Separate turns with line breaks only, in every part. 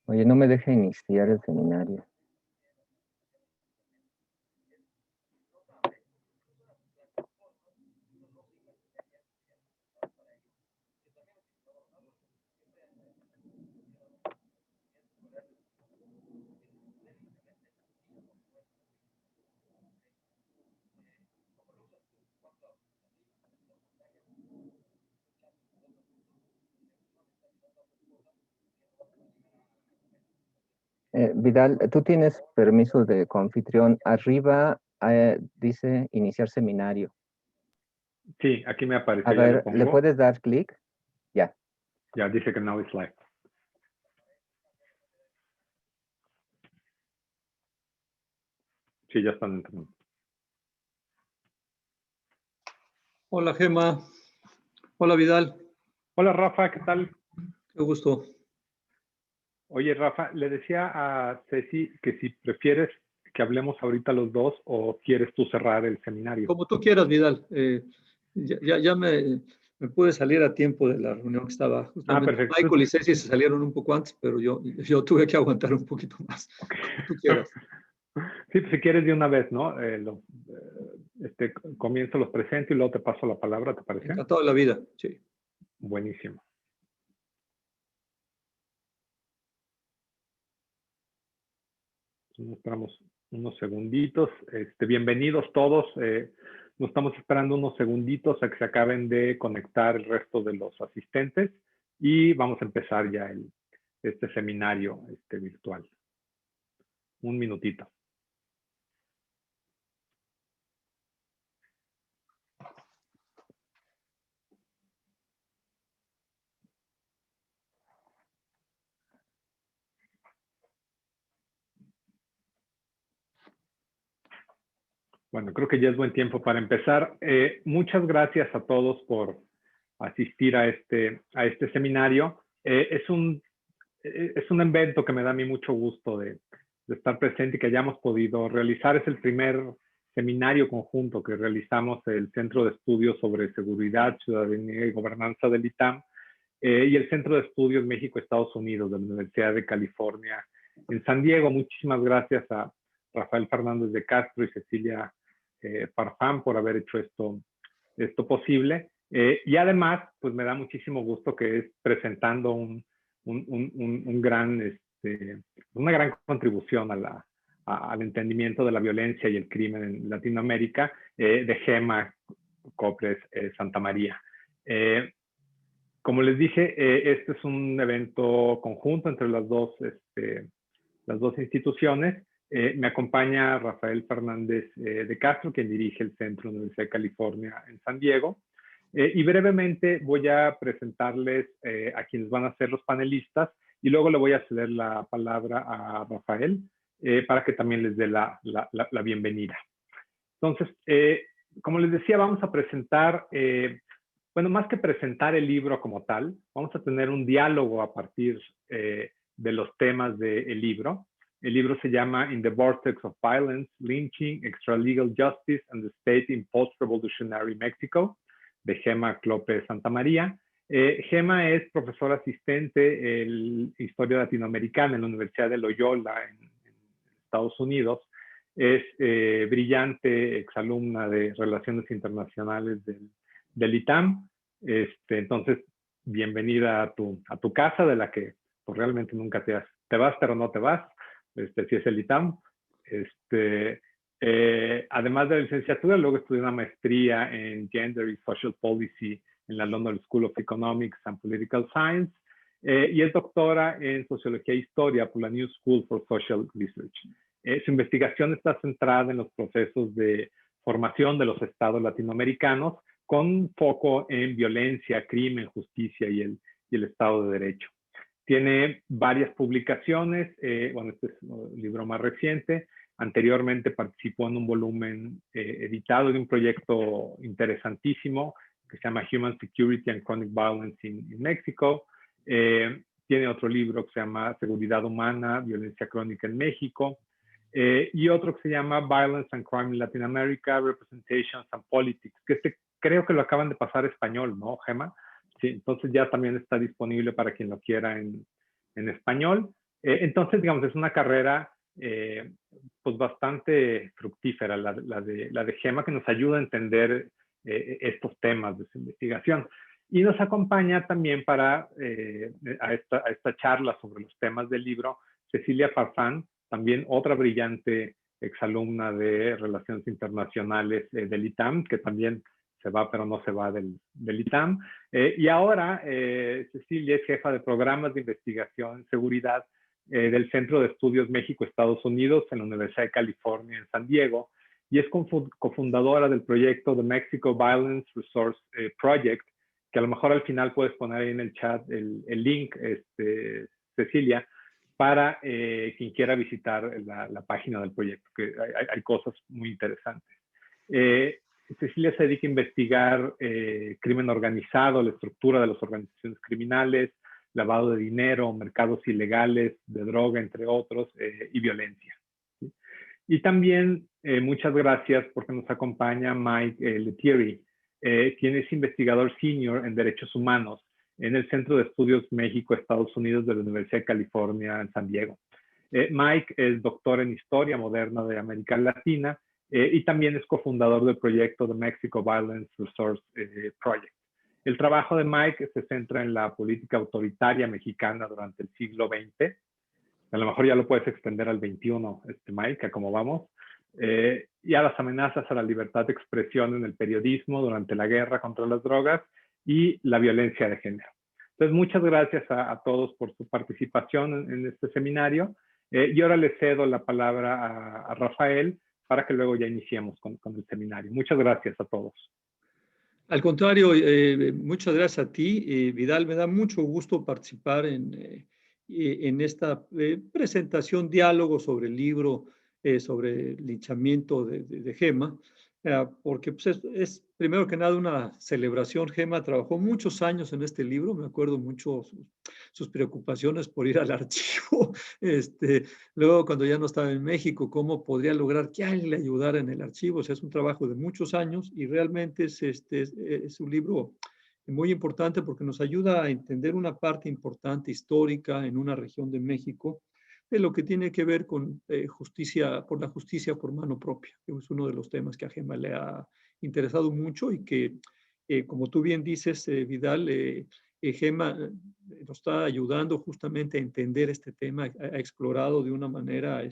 Oye, no me deja iniciar el seminario. Vidal, tú tienes permiso de coanfitrión. Arriba dice iniciar seminario.
Sí, aquí me aparece.
A
Ya le
ver, ¿le
pongo.
puedes dar clic? Ya.
Ya dice que now it's live. Sí, ya están entrando.
Hola, Gema. Hola, Vidal.
Hola, Rafa, ¿qué tal?
Qué gusto.
Oye, Rafa, le decía a Ceci que si prefieres que hablemos ahorita los dos o quieres tú cerrar el seminario.
Como tú quieras, Vidal. Ya me pude salir a tiempo de la reunión que estaba. Justamente
perfecto.
Michael y Ceci se salieron un poco antes, pero yo tuve que aguantar un poquito más.
Okay.
Como tú quieras.
Sí, pues si quieres de una vez, ¿no? Comienzo, los presento y luego te paso la palabra, ¿te parece?
Encantado de la vida, sí.
Buenísimo. Nos esperamos unos segunditos. Bienvenidos todos. Nos estamos esperando unos segunditos a que se acaben de conectar el resto de los asistentes y vamos a empezar ya este seminario virtual. Un minutito. Bueno, creo que ya es buen tiempo para empezar. Muchas gracias a todos por asistir a este seminario. Es un evento que me da a mí mucho gusto de estar presente y que hayamos podido realizar. Es el primer seminario conjunto que realizamos el Centro de Estudios sobre Seguridad, Ciudadanía y Gobernanza del ITAM y el Centro de Estudios México-Estados Unidos de la Universidad de California en San Diego. Muchísimas gracias a Rafael Fernández de Castro y Cecilia Farfán por haber hecho esto posible. Y además, pues me da muchísimo gusto que es presentando una gran contribución al entendimiento de la violencia y el crimen en Latinoamérica de Gema Copres Santamaría. Como les dije, este es un evento conjunto entre las dos instituciones. Me acompaña Rafael Fernández de Castro, quien dirige el Centro de la Universidad de California en San Diego. Y brevemente voy a presentarles a quienes van a ser los panelistas y luego le voy a ceder la palabra a Rafael para que también les dé la bienvenida. Entonces, como les decía, vamos a presentar, bueno, más que presentar el libro como tal, vamos a tener un diálogo a partir de los temas del libro. El libro se llama In the Vortex of Violence, Lynching, Extralegal Justice and the State in Post-Revolutionary Mexico, de Gema Copres Santamaría. Gema es profesora asistente en Historia Latinoamericana en la Universidad de Loyola en Estados Unidos. Es brillante exalumna de Relaciones Internacionales del ITAM. Entonces, bienvenida a tu casa, de la que pues, realmente nunca te vas, pero no te vas. Si es el ITAM. Además de la licenciatura, luego estudié una maestría en Gender y Social Policy en la London School of Economics and Political Science y es doctora en Sociología e Historia por la New School for Social Research. Su investigación está centrada en los procesos de formación de los estados latinoamericanos con foco en violencia, crimen, justicia y el Estado de Derecho. Tiene varias publicaciones, bueno, este es el libro más reciente. Anteriormente participó en un volumen editado de un proyecto interesantísimo que se llama Human Security and Chronic Violence in Mexico. Tiene otro libro que se llama Seguridad Humana, Violencia Crónica en México. y otro que se llama Violence and Crime in Latin America, Representations and Politics, que creo que lo acaban de pasar a español, ¿no, Gema? Sí, entonces ya también está disponible para quien lo quiera en español. Entonces, digamos, es una carrera pues bastante fructífera, la de Gema, que nos ayuda a entender estos temas de su investigación. Y nos acompaña también para a esta charla sobre los temas del libro Cecilia Farfán, también otra brillante exalumna de Relaciones Internacionales del ITAM, que también se va, pero no se va del ITAM. Y ahora Cecilia es jefa de programas de investigación en seguridad del Centro de Estudios México-Estados Unidos en la Universidad de California en San Diego, y es cofundadora del proyecto The Mexico Violence Resource Project, que a lo mejor al final puedes poner ahí en el chat el link, Cecilia, para quien quiera visitar la página del proyecto, que hay cosas muy interesantes. Cecilia se dedica a investigar crimen organizado, la estructura de las organizaciones criminales, lavado de dinero, mercados ilegales de droga, entre otros, y violencia. ¿Sí? Y también muchas gracias porque nos acompaña Mike Lethierry, quien es investigador senior en derechos humanos en el Centro de Estudios México-Estados Unidos de la Universidad de California en San Diego. Mike es doctor en Historia Moderna de América Latina y también es cofundador del proyecto The Mexico Violence Resource Project. El trabajo de Mike se centra en la política autoritaria mexicana durante el siglo XX. A lo mejor ya lo puedes extender al XXI, Mike, a cómo vamos. Y a las amenazas a la libertad de expresión en el periodismo durante la guerra contra las drogas y la violencia de género. Entonces, muchas gracias a todos por su participación en este seminario. Y ahora le cedo la palabra a Rafael para que luego ya iniciemos con el seminario. Muchas gracias a todos.
Al contrario, muchas gracias a ti, Vidal. Me da mucho gusto participar en esta presentación, diálogo sobre el libro, sobre el linchamiento de Gema, porque pues, es primero que nada una celebración. Gema trabajó muchos años en este libro, me acuerdo mucho sus preocupaciones por ir al archivo. Luego, cuando ya no estaba en México, cómo podría lograr que alguien le ayudara en el archivo. O sea, es un trabajo de muchos años y realmente es un libro muy importante porque nos ayuda a entender una parte importante histórica en una región de México de lo que tiene que ver con justicia, por la justicia por mano propia, que es uno de los temas que a Gema le ha interesado mucho y que, como tú bien dices, Vidal, Gema nos está ayudando justamente a entender este tema, ha explorado de una manera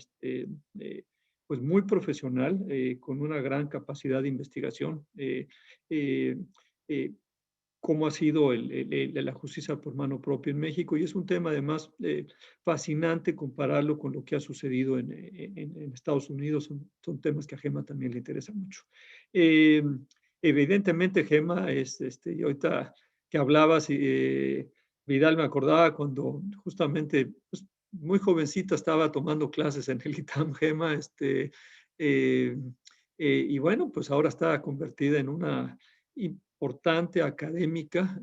pues muy profesional, con una gran capacidad de investigación, cómo ha sido la justicia por mano propia en México, y es un tema además fascinante compararlo con lo que ha sucedido en Estados Unidos. Son temas que a Gema también le interesa mucho. Evidentemente, Gema, y ahorita que hablabas, Vidal, me acordaba cuando justamente pues, muy jovencita estaba tomando clases en el ITAM, Gema, y bueno, pues ahora está convertida en una importante académica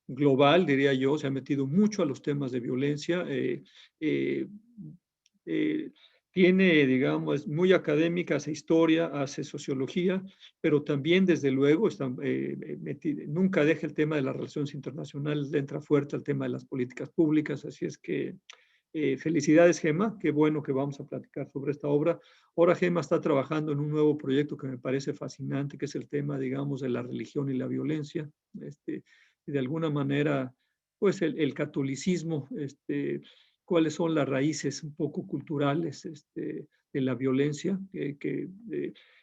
global, diría yo. Se ha metido mucho a los temas de violencia. Tiene, digamos, es muy académica, hace historia, hace sociología, pero también, desde luego, nunca deja el tema de las relaciones internacionales, le entra fuerte al tema de las políticas públicas. Así es que felicidades, Gema, qué bueno que vamos a platicar sobre esta obra. Ahora Gema está trabajando en un nuevo proyecto que me parece fascinante, que es el tema, digamos, de la religión y la violencia. Y de alguna manera, pues el catolicismo, cuáles son las raíces un poco culturales de la violencia, que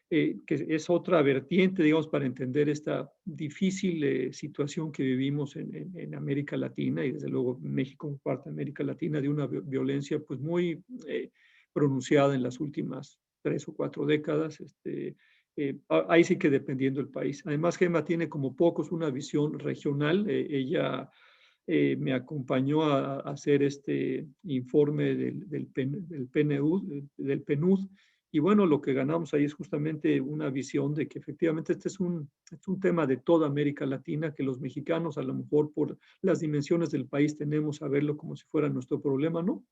es otra vertiente, digamos, para entender esta difícil situación que vivimos en América Latina, y desde luego México como parte de América Latina, de una violencia pues muy pronunciada en las últimas 3 o 4 décadas. Ahí sí que dependiendo del país. Además, Gema tiene como pocos una visión regional. Ella me acompañó a hacer este informe del PNUD, y bueno, lo que ganamos ahí es justamente una visión de que efectivamente este es un tema de toda América Latina, que los mexicanos, a lo mejor por las dimensiones del país, tenemos a verlo como si fuera nuestro problema, ¿no?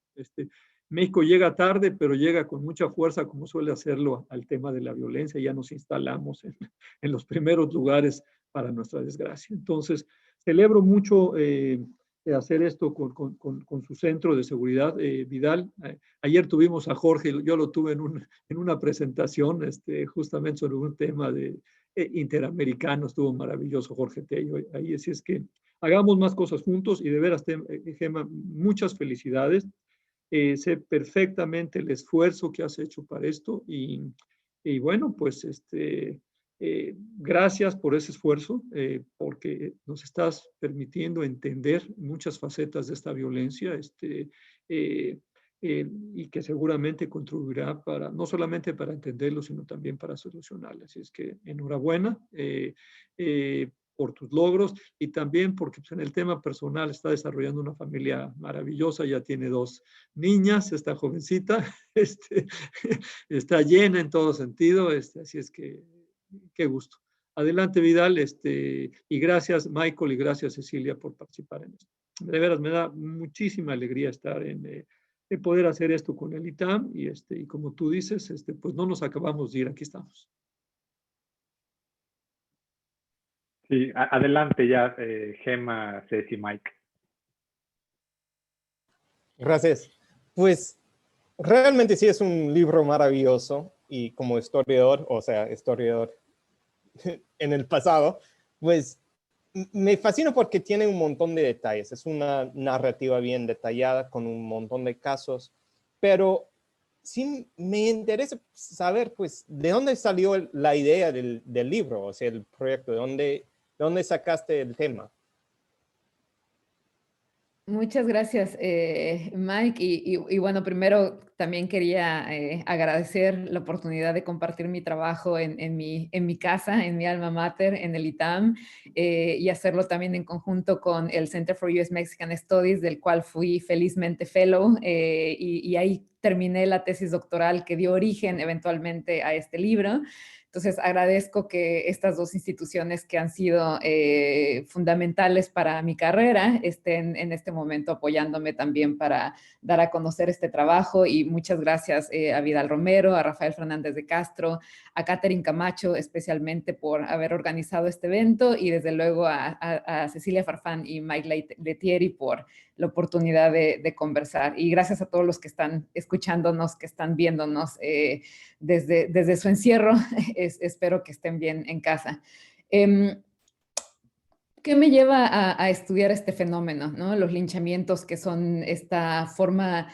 México llega tarde, pero llega con mucha fuerza, como suele hacerlo al tema de la violencia. Ya nos instalamos en los primeros lugares para nuestra desgracia. Entonces, celebro mucho hacer esto con su centro de seguridad, Vidal. Ayer tuvimos a Jorge, yo lo tuve en una presentación justamente sobre un tema de interamericano. Estuvo maravilloso Jorge Tello ahí. Así es que hagamos más cosas juntos y de veras, Gema, muchas felicidades. Sé perfectamente el esfuerzo que has hecho para esto y bueno, pues gracias por ese esfuerzo, porque nos estás permitiendo entender muchas facetas de esta violencia, y que seguramente contribuirá para, no solamente para entenderlo, sino también para solucionarlo. Así es que enhorabuena por tus logros y también porque pues, en el tema personal está desarrollando una familia maravillosa, ya tiene 2 niñas, esta jovencita, está llena en todo sentido, así es que qué gusto. Adelante, Vidal, y gracias, Michael, y gracias, Cecilia, por participar en esto. De veras, me da muchísima alegría estar en poder hacer esto con el ITAM, y como tú dices, pues no nos acabamos de ir, aquí estamos.
Sí, adelante ya, Gema, Ceci, Mike.
Gracias. Pues realmente sí es un libro maravilloso y como historiador, o sea, historiador en el pasado, pues me fascina porque tiene un montón de detalles. Es una narrativa bien detallada con un montón de casos, pero sí me interesa saber, pues, ¿de dónde salió la idea del libro? O sea, el proyecto, ¿de dónde sacaste el tema?
Muchas gracias, Mike. Y bueno, primero también quería agradecer la oportunidad de compartir mi trabajo en mi casa, en mi alma mater, en el ITAM, y hacerlo también en conjunto con el Center for US Mexican Studies, del cual fui felizmente fellow, y ahí terminé la tesis doctoral que dio origen eventualmente a este libro. Entonces, agradezco que estas 2 instituciones que han sido fundamentales para mi carrera estén en este momento apoyándome también para dar a conocer este trabajo. Y muchas gracias a Vidal Romero, a Rafael Fernández de Castro, a Catherine Camacho especialmente por haber organizado este evento y desde luego a Cecilia Farfán y Mike Letieri por la oportunidad de conversar. Y gracias a todos los que están escuchándonos, que están viéndonos desde su encierro. Espero que estén bien en casa. ¿Qué me lleva a estudiar este fenómeno, ¿no? Los linchamientos, que son esta forma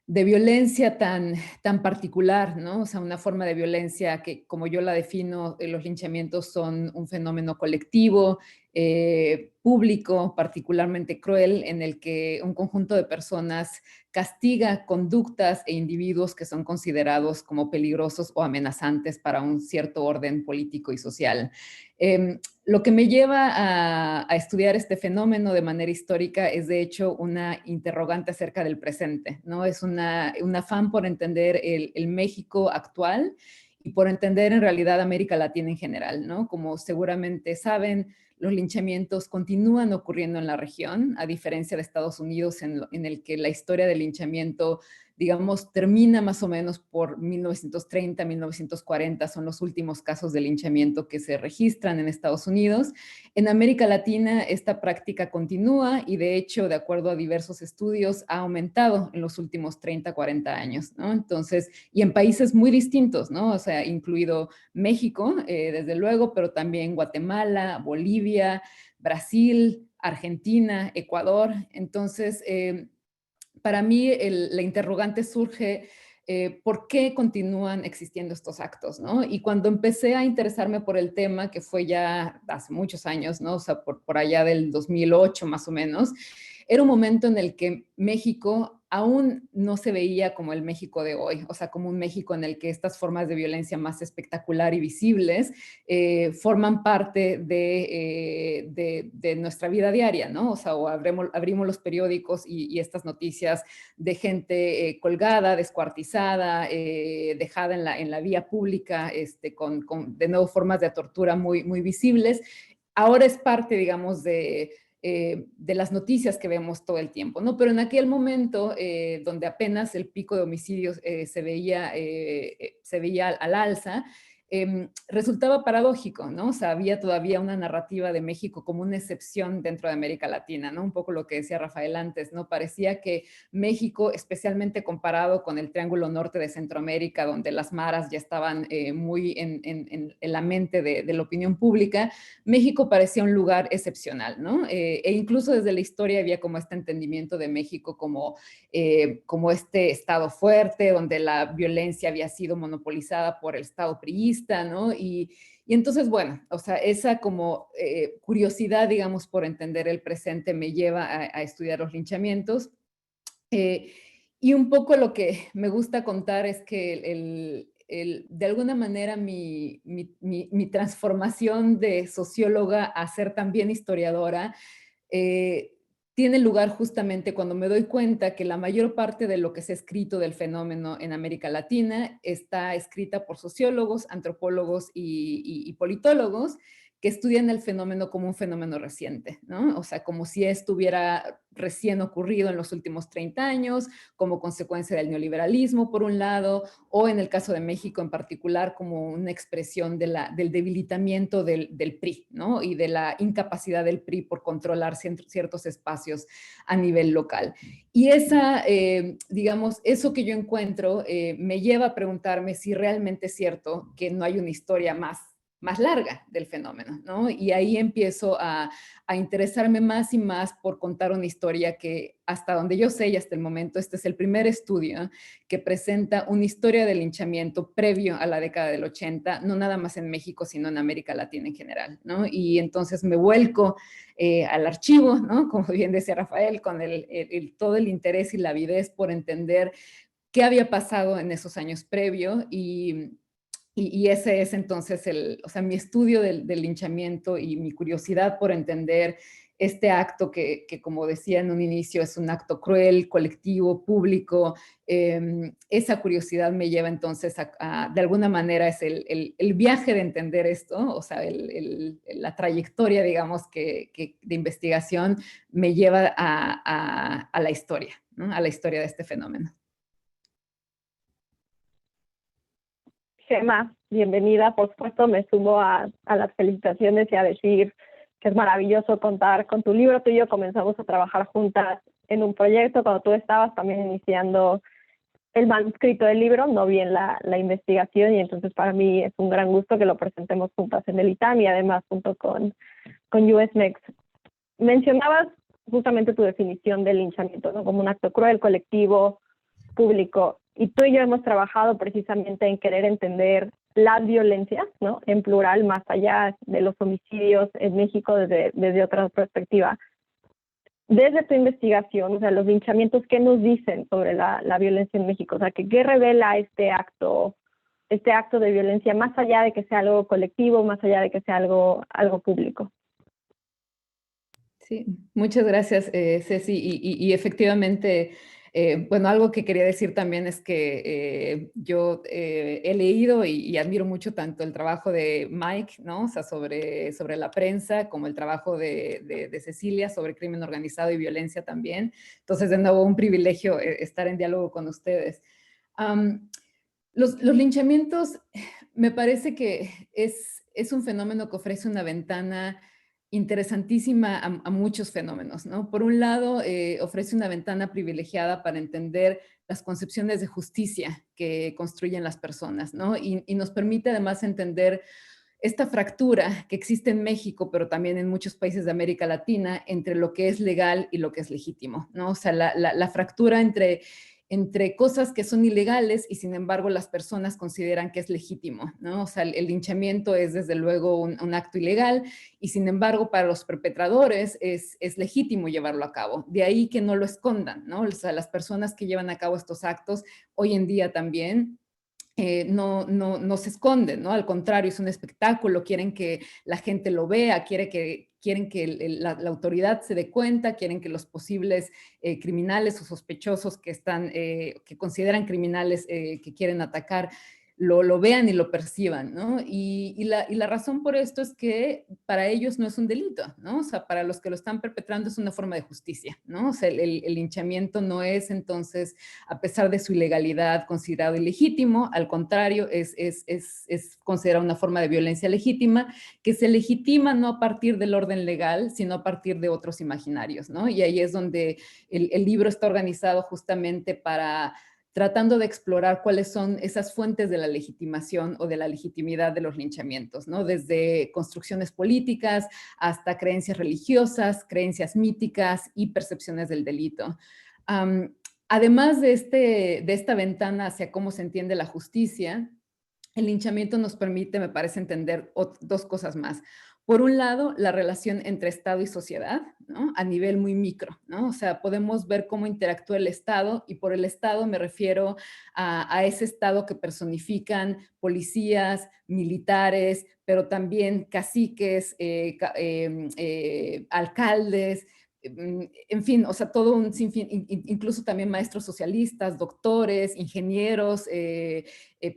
de violencia tan particular, ¿no? O sea, una forma de violencia que, como yo la defino, los linchamientos son un fenómeno colectivo, público, particularmente cruel, en el que un conjunto de personas castiga conductas e individuos que son considerados como peligrosos o amenazantes para un cierto orden político y social. Lo que me lleva a estudiar este fenómeno de manera histórica es, de hecho, una interrogante acerca del presente, ¿no? Es un afán por entender el México actual y por entender en realidad América Latina en general, ¿no? Como seguramente saben, los linchamientos continúan ocurriendo en la región, a diferencia de Estados Unidos, en el que la historia del linchamiento, digamos, termina más o menos por 1930, 1940, son los últimos casos de linchamiento que se registran en Estados Unidos. En América Latina esta práctica continúa y, de hecho, de acuerdo a diversos estudios, ha aumentado en los últimos 30, 40 años, ¿no? Entonces, y en países muy distintos, ¿no? O sea, incluido México, desde luego, pero también Guatemala, Bolivia, Brasil, Argentina, Ecuador. Entonces, para mí la interrogante surge, ¿por qué continúan existiendo estos actos, ¿no? Y cuando empecé a interesarme por el tema, que fue ya hace muchos años, ¿no? O sea, por allá del 2008 más o menos, era un momento en el que México aún no se veía como el México de hoy, o sea, como un México en el que estas formas de violencia más espectacular y visibles forman parte de nuestra vida diaria, ¿no? O sea, o abrimos los periódicos y estas noticias de gente colgada, descuartizada, dejada en la vía pública, con de nuevo formas de tortura muy, muy visibles. Ahora es parte, digamos, de de las noticias que vemos todo el tiempo, ¿no? Pero en aquel momento, donde apenas el pico de homicidios se veía al alza, resultaba paradójico, ¿no? O sea, había todavía una narrativa de México como una excepción dentro de América Latina, ¿no? Un poco lo que decía Rafael antes, ¿no? Parecía que México, especialmente comparado con el Triángulo Norte de Centroamérica, donde las maras ya estaban muy en la mente de la opinión pública, México parecía un lugar excepcional, ¿no? E incluso desde la historia había como este entendimiento de México como este estado fuerte, donde la violencia había sido monopolizada por el estado priista, ¿no? Y entonces, bueno, o sea, esa como curiosidad, digamos, por entender el presente me lleva a estudiar los linchamientos. Y un poco lo que me gusta contar es que de alguna manera mi transformación de socióloga a ser también historiadora tiene lugar justamente cuando me doy cuenta que la mayor parte de lo que se ha escrito del fenómeno en América Latina está escrita por sociólogos, antropólogos y politólogos que estudian el fenómeno como un fenómeno reciente, ¿no? O sea, como si estuviera recién ocurrido en los últimos 30 años, como consecuencia del neoliberalismo, por un lado, o en el caso de México en particular, como una expresión del debilitamiento del PRI, ¿no? Y de la incapacidad del PRI por controlar ciertos espacios a nivel local. Y digamos, eso que yo encuentro me lleva a preguntarme si realmente es cierto que no hay una historia más larga del fenómeno, ¿no? Y ahí empiezo a interesarme más y más por contar una historia que hasta donde yo sé y hasta el momento este es el primer estudio que presenta una historia del linchamiento previo a la década del 80, no nada más en México, sino en América Latina en general, ¿no? Y entonces me vuelco al archivo, ¿no? Como bien decía Rafael, con todo el interés y la avidez por entender qué había pasado en esos años previos y ese es entonces o sea, mi estudio del linchamiento y mi curiosidad por entender este acto que, como decía en un inicio, es un acto cruel, colectivo, público. Esa curiosidad me lleva entonces de alguna manera, es el viaje de entender esto, o sea, la trayectoria, digamos, de investigación me lleva a la historia, ¿no? A la historia de este fenómeno.
Gemma, bienvenida. Por supuesto, me sumo a las felicitaciones y a decir que es maravilloso contar con tu libro. Tú y yo comenzamos a trabajar juntas en un proyecto cuando tú estabas también iniciando el manuscrito del libro, no bien la investigación, y entonces para mí es un gran gusto que lo presentemos juntas en el ITAM y además junto con USMEX. Mencionabas justamente tu definición del linchamiento, ¿no? Como un acto cruel, colectivo, público. Y tú y yo hemos trabajado precisamente en querer entender las violencias, ¿no? En plural, más allá de los homicidios en México desde otra perspectiva. Desde tu investigación, o sea, los linchamientos, ¿qué nos dicen sobre la violencia en México? O sea, ¿qué revela este acto de violencia, más allá de que sea algo colectivo, más allá de que sea algo público?
Sí, muchas gracias, Ceci. Y efectivamente, bueno, algo que quería decir también es que yo he leído y admiro mucho tanto el trabajo de Mike, ¿no? O sea, sobre la prensa, como el trabajo de Cecilia sobre crimen organizado y violencia también. Entonces, de nuevo, un privilegio estar en diálogo con ustedes. Los linchamientos me parece que es un fenómeno que ofrece una ventana interesantísima a muchos fenómenos, ¿no? Por un lado, ofrece una ventana privilegiada para entender las concepciones de justicia que construyen las personas, ¿no? Y nos permite además entender esta fractura que existe en México, pero también en muchos países de América Latina, entre lo que es legal y lo que es legítimo, ¿no? O sea, la fractura entre cosas que son ilegales y sin embargo las personas consideran que es legítimo, ¿no? O sea, el linchamiento es desde luego un acto ilegal y sin embargo para los perpetradores es legítimo llevarlo a cabo. De ahí que no lo escondan, ¿no? O sea, las personas que llevan a cabo estos actos hoy en día también no se esconden, ¿no? Al contrario, es un espectáculo, quieren que la gente lo vea, quieren que la autoridad se dé cuenta, quieren que los posibles criminales o sospechosos que consideran criminales, que quieren atacar, lo vean y lo perciban, ¿no? Y la razón por esto es que para ellos no es un delito, ¿no? O sea, para los que lo están perpetrando es una forma de justicia, ¿no? O sea, el linchamiento no es entonces, a pesar de su ilegalidad, considerado ilegítimo, al contrario, es considerado una forma de violencia legítima, que se legitima no a partir del orden legal, sino a partir de otros imaginarios, ¿no? Y ahí es donde el libro está organizado justamente para tratando de explorar cuáles son esas fuentes de la legitimación o de la legitimidad de los linchamientos, ¿no? Desde construcciones políticas hasta creencias religiosas, creencias míticas y percepciones del delito. Además de esta ventana hacia cómo se entiende la justicia, el linchamiento nos permite, me parece, entender dos cosas más. Por un lado, la relación entre Estado y sociedad, ¿no? A nivel muy micro, ¿no? O sea, podemos ver cómo interactúa el Estado, y por el Estado me refiero a ese Estado que personifican policías, militares, pero también caciques, alcaldes, en fin, o sea, todo un sinfín, incluso también maestros socialistas, doctores, ingenieros,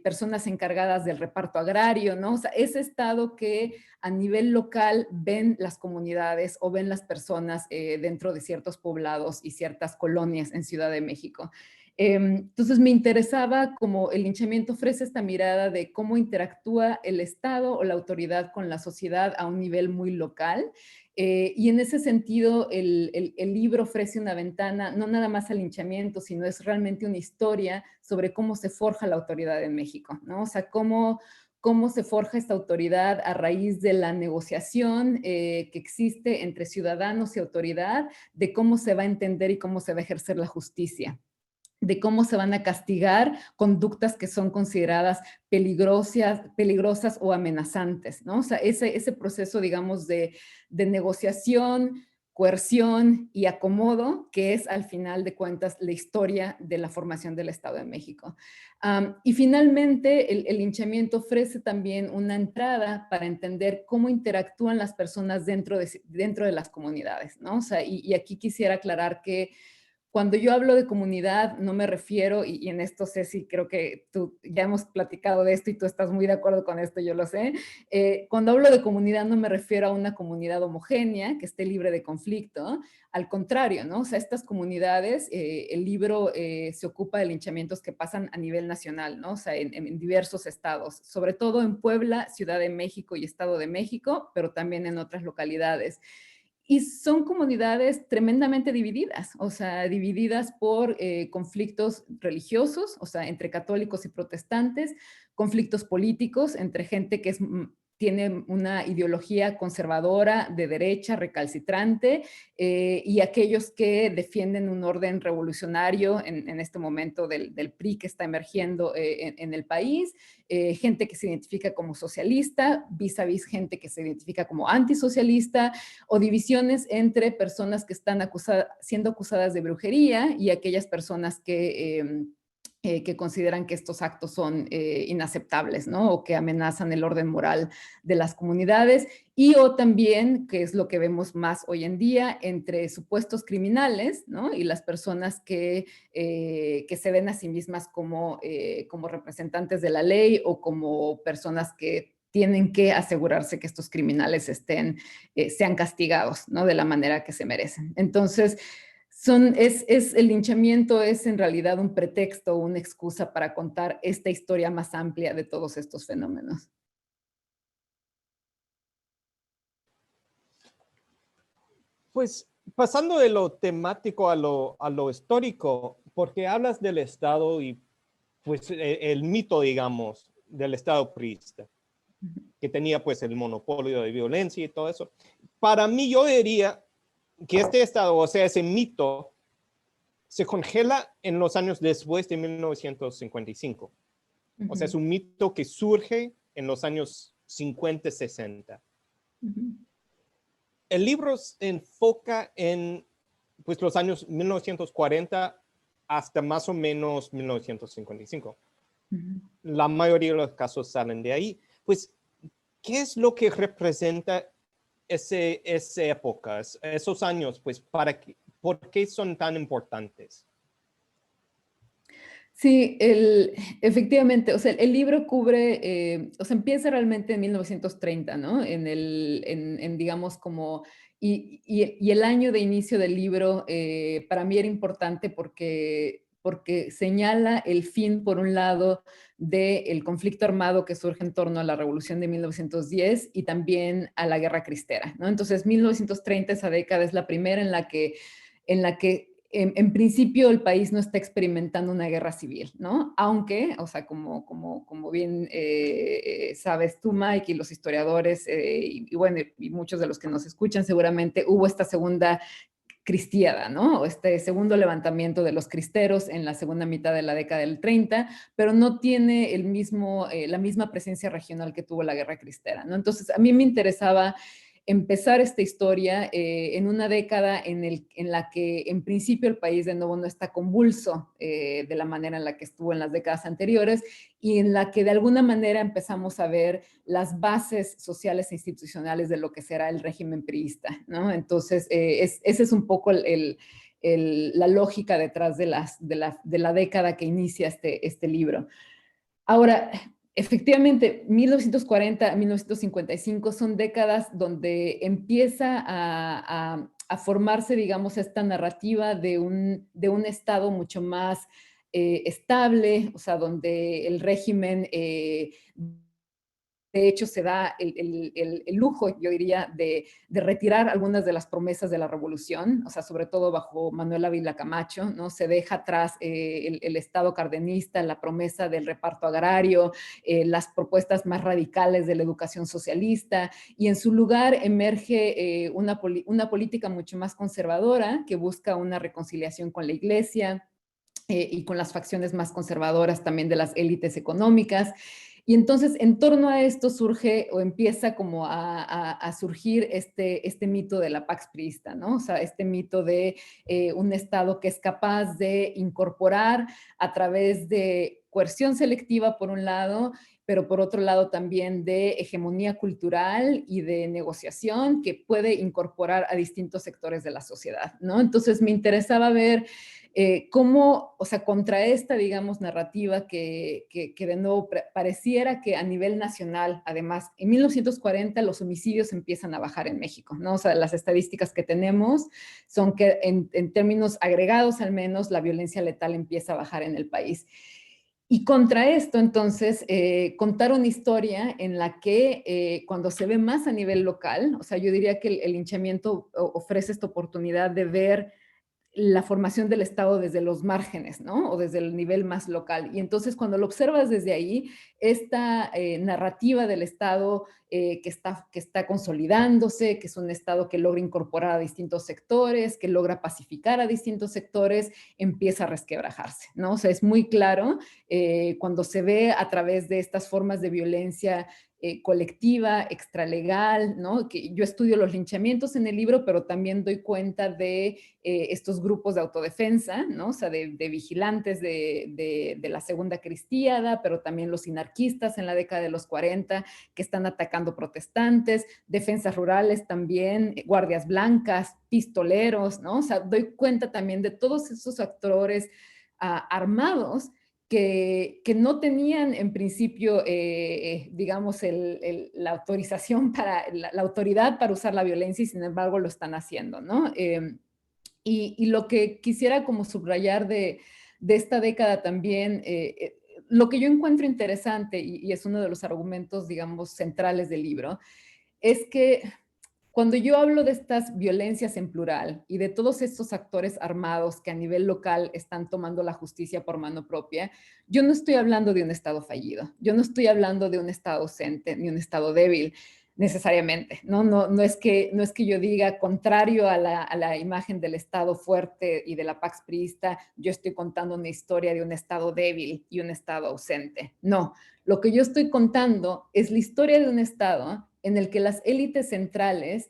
personas encargadas del reparto agrario, ¿no? O sea, ese Estado que a nivel local ven las comunidades o ven las personas dentro de ciertos poblados y ciertas colonias en Ciudad de México. Entonces me interesaba cómo el linchamiento ofrece esta mirada de cómo interactúa el Estado o la autoridad con la sociedad a un nivel muy local. Y en ese sentido, el libro ofrece una ventana, no nada más al linchamiento, sino es realmente una historia sobre cómo se forja la autoridad en México, ¿no? O sea, cómo se forja esta autoridad a raíz de la negociación que existe entre ciudadanos y autoridad, de cómo se va a entender y cómo se va a ejercer la justicia, de cómo se van a castigar conductas que son consideradas peligrosas o amenazantes, ¿no? O sea, ese proceso, digamos, de negociación, coerción y acomodo, que es al final de cuentas la historia de la formación del Estado de México. Y finalmente, el linchamiento ofrece también una entrada para entender cómo interactúan las personas dentro de las comunidades, ¿no? O sea, y aquí quisiera aclarar que cuando yo hablo de comunidad, no me refiero, y en esto Ceci, creo que tú ya hemos platicado de esto y tú estás muy de acuerdo con esto, yo lo sé. Cuando hablo de comunidad no me refiero a una comunidad homogénea que esté libre de conflicto, al contrario, ¿no? O sea, estas comunidades, el libro se ocupa de linchamientos que pasan a nivel nacional, ¿no? O sea, en diversos estados, sobre todo en Puebla, Ciudad de México y Estado de México, pero también en otras localidades. Y son comunidades tremendamente divididas, o sea, divididas por conflictos religiosos, o sea, entre católicos y protestantes, conflictos políticos entre gente que tiene una ideología conservadora, de derecha, recalcitrante, y aquellos que defienden un orden revolucionario en este momento del PRI que está emergiendo en el país, gente que se identifica como socialista, vis a vis gente que se identifica como antisocialista, o divisiones entre personas que están siendo acusadas de brujería y aquellas personas que consideran que estos actos son inaceptables, ¿no? O que amenazan el orden moral de las comunidades, y o también, que es lo que vemos más hoy en día, entre supuestos criminales, ¿no? Y las personas que se ven a sí mismas como representantes de la ley o como personas que tienen que asegurarse que estos criminales sean castigados, ¿no? De la manera que se merecen. Entonces, el linchamiento es en realidad un pretexto, una excusa para contar esta historia más amplia de todos estos fenómenos.
Pues pasando de lo temático a lo histórico, porque hablas del Estado y pues el mito, digamos, del Estado priista, que tenía pues el monopolio de violencia y todo eso. Para mí yo diría que este Estado, o sea, ese mito, se congela en los años después de 1955. O sea, es un mito que surge en los años 50, 60. El libro se enfoca en pues, los años 1940 hasta más o menos 1955. La mayoría de los casos salen de ahí. Pues, ¿qué es lo que representa esa época, esos años? Pues, ¿por qué son tan importantes?
Sí, efectivamente, o sea, el libro cubre, o sea, empieza realmente en 1930, ¿no? Digamos, como, y el año de inicio del libro para mí era importante porque señala el fin, por un lado, del conflicto armado que surge en torno a la Revolución de 1910 y también a la Guerra Cristera, ¿no? Entonces, 1930, esa década, es la primera en principio el país no está experimentando una guerra civil, ¿no? Aunque, o sea, como bien sabes tú, Mike, y los historiadores, y bueno, y muchos de los que nos escuchan seguramente, hubo esta segunda cristiada, ¿no? O este segundo levantamiento de los cristeros en la segunda mitad de la década del 30, pero no tiene la misma presencia regional que tuvo la guerra cristera, ¿no? Entonces, a mí me interesaba empezar esta historia en una década en la que en principio el país de nuevo no está convulso de la manera en la que estuvo en las décadas anteriores y en la que de alguna manera empezamos a ver las bases sociales e institucionales de lo que será el régimen priista, ¿no? Entonces, ese es un poco la lógica detrás de la década que inicia este libro. Ahora, efectivamente, 1940 a 1955 son décadas donde empieza a formarse, digamos, esta narrativa de un Estado mucho más estable, o sea, donde el régimen de hecho se da el lujo, yo diría, de retirar algunas de las promesas de la revolución, o sea, sobre todo bajo Manuel Ávila Camacho, ¿no? Se deja atrás el Estado cardenista, la promesa del reparto agrario, las propuestas más radicales de la educación socialista, y en su lugar emerge una política mucho más conservadora que busca una reconciliación con la Iglesia, y con las facciones más conservadoras también de las élites económicas. Y entonces, en torno a esto surge o empieza como a surgir este mito de la Pax Priista, ¿no? O sea, este mito de un Estado que es capaz de incorporar a través de coerción selectiva, por un lado, pero por otro lado también de hegemonía cultural y de negociación que puede incorporar a distintos sectores de la sociedad, ¿no? Entonces, me interesaba ver cómo, o sea, contra esta, digamos, narrativa que de nuevo pareciera que a nivel nacional, además, en 1940 los homicidios empiezan a bajar en México, ¿no? O sea, las estadísticas que tenemos son que en términos agregados al menos, la violencia letal empieza a bajar en el país. Y contra esto, entonces, contar una historia en la que cuando se ve más a nivel local, o sea, yo diría que el linchamiento ofrece esta oportunidad de ver la formación del Estado desde los márgenes, ¿no? O desde el nivel más local. Y entonces cuando lo observas desde ahí, esta narrativa del Estado que está consolidándose, que es un Estado que logra incorporar a distintos sectores, que logra pacificar a distintos sectores, empieza a resquebrajarse, ¿no? O sea, es muy claro cuando se ve a través de estas formas de violencia colectiva, extralegal, ¿no? Que yo estudio los linchamientos en el libro, pero también doy cuenta de estos grupos de autodefensa, ¿no? O sea, de vigilantes de la segunda cristiada, pero también los anarquistas en la década de los 40 que están atacando protestantes, defensas rurales también, guardias blancas, pistoleros, ¿no? O sea, doy cuenta también de todos esos actores armados que no tenían en principio, digamos, la autorización la autoridad para usar la violencia y sin embargo lo están haciendo, ¿no? Y lo que quisiera como subrayar de esta década también, lo que yo encuentro interesante y es uno de los argumentos, digamos, centrales del libro, es que cuando yo hablo de estas violencias en plural y de todos estos actores armados que a nivel local están tomando la justicia por mano propia, yo no estoy hablando de un Estado fallido, yo no estoy hablando de un Estado ausente ni un Estado débil necesariamente, ¿no? No es que yo diga, contrario a la imagen del Estado fuerte y de la Pax Priista, yo estoy contando una historia de un Estado débil y un Estado ausente. No, lo que yo estoy contando es la historia de un Estado en el que las élites centrales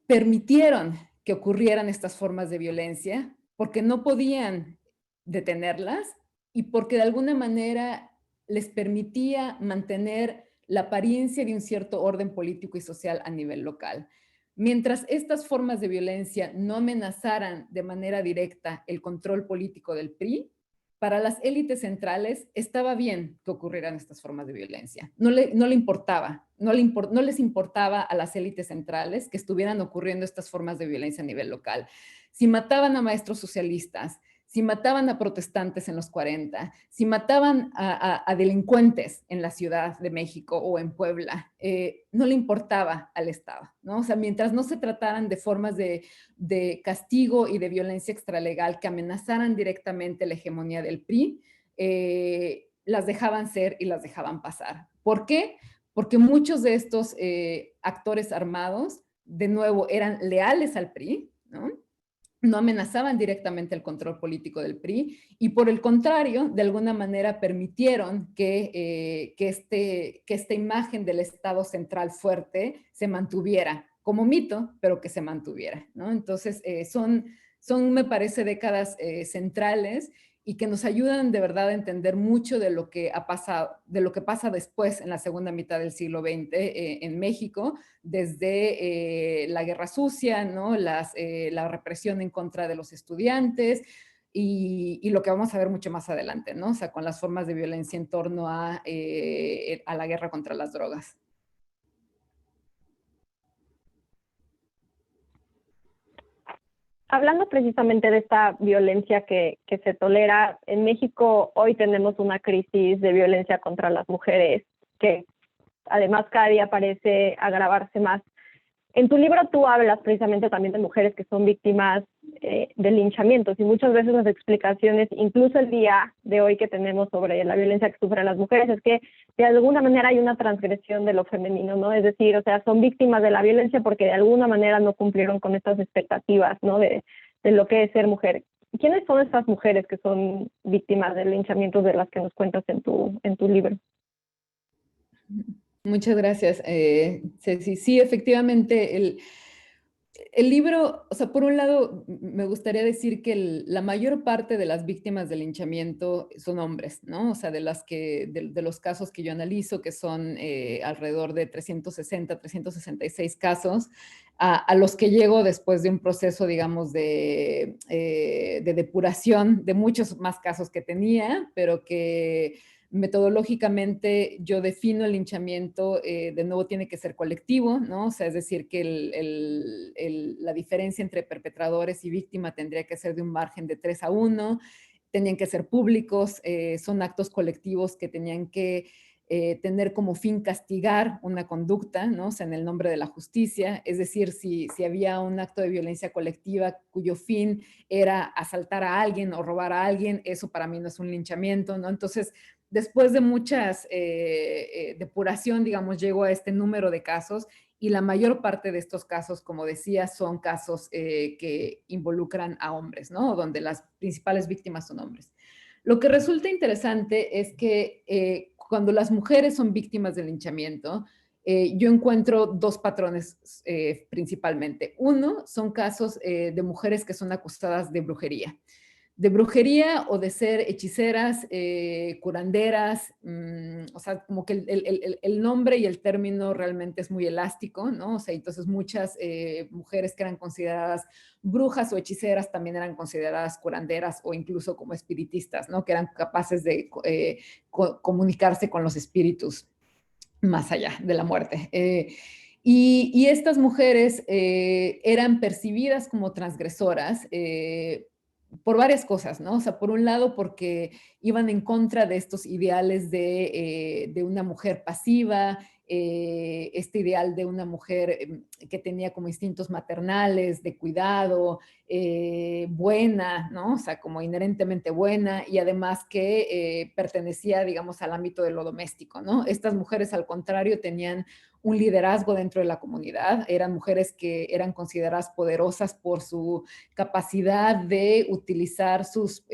permitieron que ocurrieran estas formas de violencia porque no podían detenerlas y porque de alguna manera les permitía mantener la apariencia de un cierto orden político y social a nivel local. Mientras estas formas de violencia no amenazaran de manera directa el control político del PRI, para las élites centrales estaba bien que ocurrieran estas formas de violencia. No le importaba, no les importaba a las élites centrales que estuvieran ocurriendo estas formas de violencia a nivel local. Si mataban a maestros socialistas, si mataban a protestantes en los 40, si mataban a delincuentes en la Ciudad de México o en Puebla, no le importaba al Estado, ¿no? O sea, mientras no se trataran de formas de castigo y de violencia extralegal que amenazaran directamente la hegemonía del PRI, las dejaban ser y las dejaban pasar. ¿Por qué? Porque muchos de estos actores armados, de nuevo, eran leales al PRI, ¿no? No amenazaban directamente el control político del PRI y por el contrario, de alguna manera permitieron que esta imagen del Estado central fuerte se mantuviera como mito, pero que se mantuviera, ¿no? Entonces, son, me parece, décadas centrales y que nos ayudan de verdad a entender mucho de lo que ha pasado, de lo que pasa después en la segunda mitad del siglo XX en México, desde la Guerra Sucia, ¿no? La represión en contra de los estudiantes y lo que vamos a ver mucho más adelante, ¿no? O sea, con las formas de violencia en torno a la guerra contra las drogas.
Hablando precisamente de esta violencia que se tolera, en México hoy tenemos una crisis de violencia contra las mujeres que además cada día parece agravarse más. En tu libro tú hablas precisamente también de mujeres que son víctimas de linchamientos y muchas veces las explicaciones, incluso el día de hoy que tenemos sobre la violencia que sufren las mujeres, es que de alguna manera hay una transgresión de lo femenino, ¿no? Es decir, o sea, son víctimas de la violencia porque de alguna manera no cumplieron con estas expectativas, ¿no? De lo que es ser mujer. ¿Quiénes son estas mujeres que son víctimas de linchamientos de las que nos cuentas en tu libro?
Muchas gracias, Ceci. Sí, efectivamente, el libro, o sea, por un lado, me gustaría decir que la mayor parte de las víctimas del linchamiento son hombres, ¿no? O sea, de los casos que yo analizo, que son alrededor de 360, 366 casos, a los que llego después de un proceso, digamos, de depuración de muchos más casos que tenía, pero que metodológicamente yo defino el linchamiento, de nuevo tiene que ser colectivo, ¿no? O sea, es decir, que la diferencia entre perpetradores y víctima tendría que ser de un margen de 3-1, tenían que ser públicos, son actos colectivos que tenían que tener como fin castigar una conducta, ¿no? O sea, en el nombre de la justicia, es decir, si había un acto de violencia colectiva cuyo fin era asaltar a alguien o robar a alguien, eso para mí no es un linchamiento, ¿no? Entonces, después de muchas depuración, digamos, llego a este número de casos y la mayor parte de estos casos, como decía, son casos que involucran a hombres, ¿no? Donde las principales víctimas son hombres. Lo que resulta interesante es que cuando las mujeres son víctimas del linchamiento, yo encuentro dos patrones principalmente. Uno, son casos de mujeres que son acusadas de brujería o de ser hechiceras, curanderas, o sea, como que el nombre y el término realmente es muy elástico, ¿no? O sea, entonces muchas mujeres que eran consideradas brujas o hechiceras también eran consideradas curanderas o incluso como espiritistas, ¿no? Que eran capaces de comunicarse con los espíritus más allá de la muerte. Y estas mujeres eran percibidas como transgresoras, por varias cosas, ¿no? O sea, por un lado porque iban en contra de estos ideales de una mujer pasiva, este ideal de una mujer que tenía como instintos maternales, de cuidado, buena, ¿no? O sea, como inherentemente buena y además que pertenecía, digamos, al ámbito de lo doméstico, ¿no? Estas mujeres, al contrario, tenían un liderazgo dentro de la comunidad, eran mujeres que eran consideradas poderosas por su capacidad de utilizar sus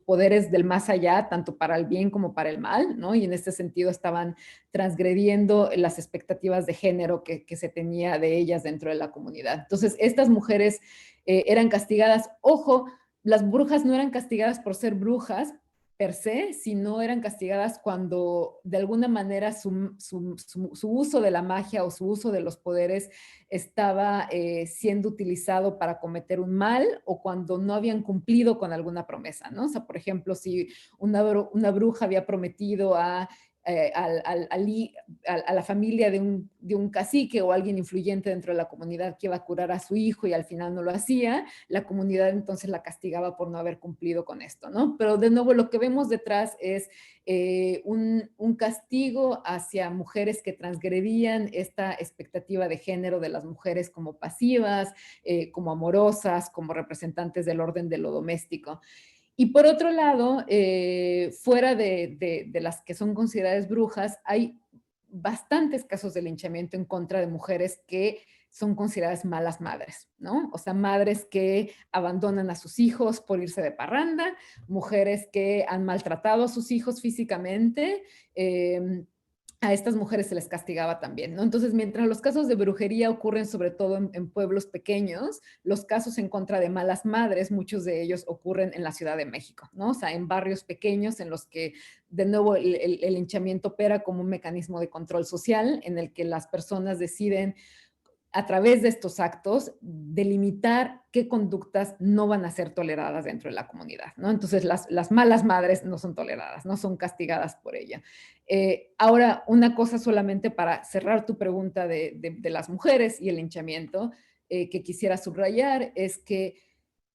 poderes del más allá, tanto para el bien como para el mal, ¿no? Y en este sentido estaban transgrediendo las expectativas de género que se tenía de ellas dentro de la comunidad. Entonces, estas mujeres eran castigadas. Ojo, las brujas no eran castigadas por ser brujas, per se, sino eran castigadas cuando de alguna manera su uso de la magia o su uso de los poderes estaba siendo utilizado para cometer un mal o cuando no habían cumplido con alguna promesa, ¿no? O sea, por ejemplo, si una bruja había prometido a la familia de un cacique o alguien influyente dentro de la comunidad que iba a curar a su hijo y al final no lo hacía, la comunidad entonces la castigaba por no haber cumplido con esto, ¿no? Pero de nuevo lo que vemos detrás es un castigo hacia mujeres que transgredían esta expectativa de género de las mujeres como pasivas, como amorosas, como representantes del orden de lo doméstico. Y por otro lado, fuera de las que son consideradas brujas, hay bastantes casos de linchamiento en contra de mujeres que son consideradas malas madres, ¿no? O sea, madres que abandonan a sus hijos por irse de parranda, mujeres que han maltratado a sus hijos físicamente, a estas mujeres se les castigaba también, ¿no? Entonces, mientras los casos de brujería ocurren sobre todo en pueblos pequeños, los casos en contra de malas madres, muchos de ellos ocurren en la Ciudad de México, ¿no? O sea, en barrios pequeños en los que, de nuevo, el linchamiento opera como un mecanismo de control social en el que las personas deciden a través de estos actos, delimitar qué conductas no van a ser toleradas dentro de la comunidad, ¿no? Entonces, las malas madres no son toleradas, no son castigadas por ella. Ahora, una cosa solamente para cerrar tu pregunta de las mujeres y el linchamiento, que quisiera subrayar, es que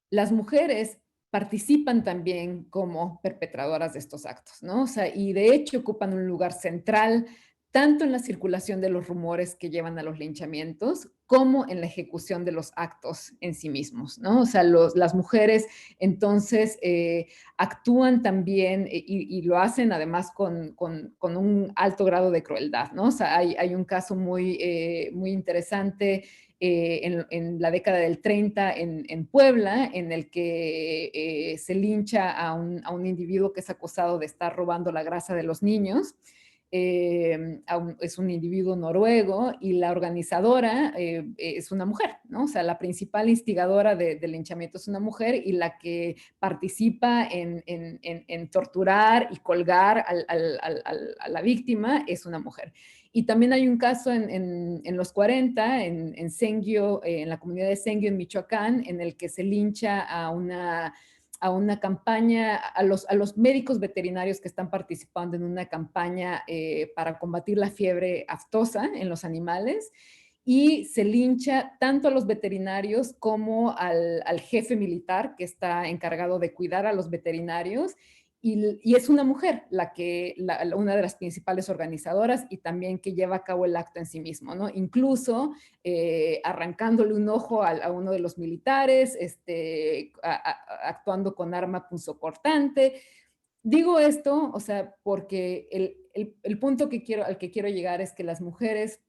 las mujeres participan también como perpetradoras de estos actos, ¿no? O sea, y de hecho ocupan un lugar central tanto en la circulación de los rumores que llevan a los linchamientos, como en la ejecución de los actos en sí mismos, ¿no? O sea, las mujeres entonces actúan también y lo hacen además con un alto grado de crueldad, ¿no? O sea, hay un caso muy interesante en la década del 30 en Puebla, en el que se lincha a un individuo que es acusado de estar robando la grasa de los niños. Es un individuo noruego y la organizadora es una mujer, ¿no? O sea, la principal instigadora del linchamiento es una mujer y la que participa en torturar y colgar a la víctima es una mujer. Y también hay un caso en los 40, en Sengio, en la comunidad de Sengio, en Michoacán, en el que se lincha a una campaña, a los médicos veterinarios que están participando en una campaña para combatir la fiebre aftosa en los animales, y se lincha tanto a los veterinarios como al jefe militar que está encargado de cuidar a los veterinarios, y es una mujer una de las principales organizadoras y también que lleva a cabo el acto en sí mismo, ¿no? Incluso arrancándole un ojo a uno de los militares, actuando con arma punzocortante. Digo esto, o sea, porque el punto al que quiero llegar es que las mujeres,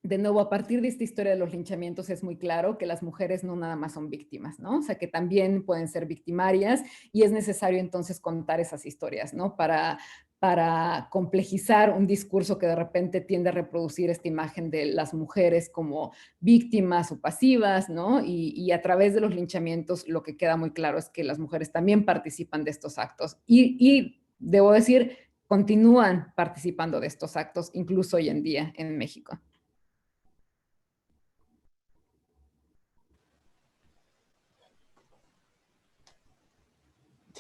de nuevo, a partir de esta historia de los linchamientos es muy claro que las mujeres no nada más son víctimas, ¿no? O sea, que también pueden ser victimarias y es necesario entonces contar esas historias, ¿no? Para complejizar un discurso que de repente tiende a reproducir esta imagen de las mujeres como víctimas o pasivas, ¿no? Y a través de los linchamientos lo que queda muy claro es que las mujeres también participan de estos actos y debo decir, continúan participando de estos actos incluso hoy en día en México.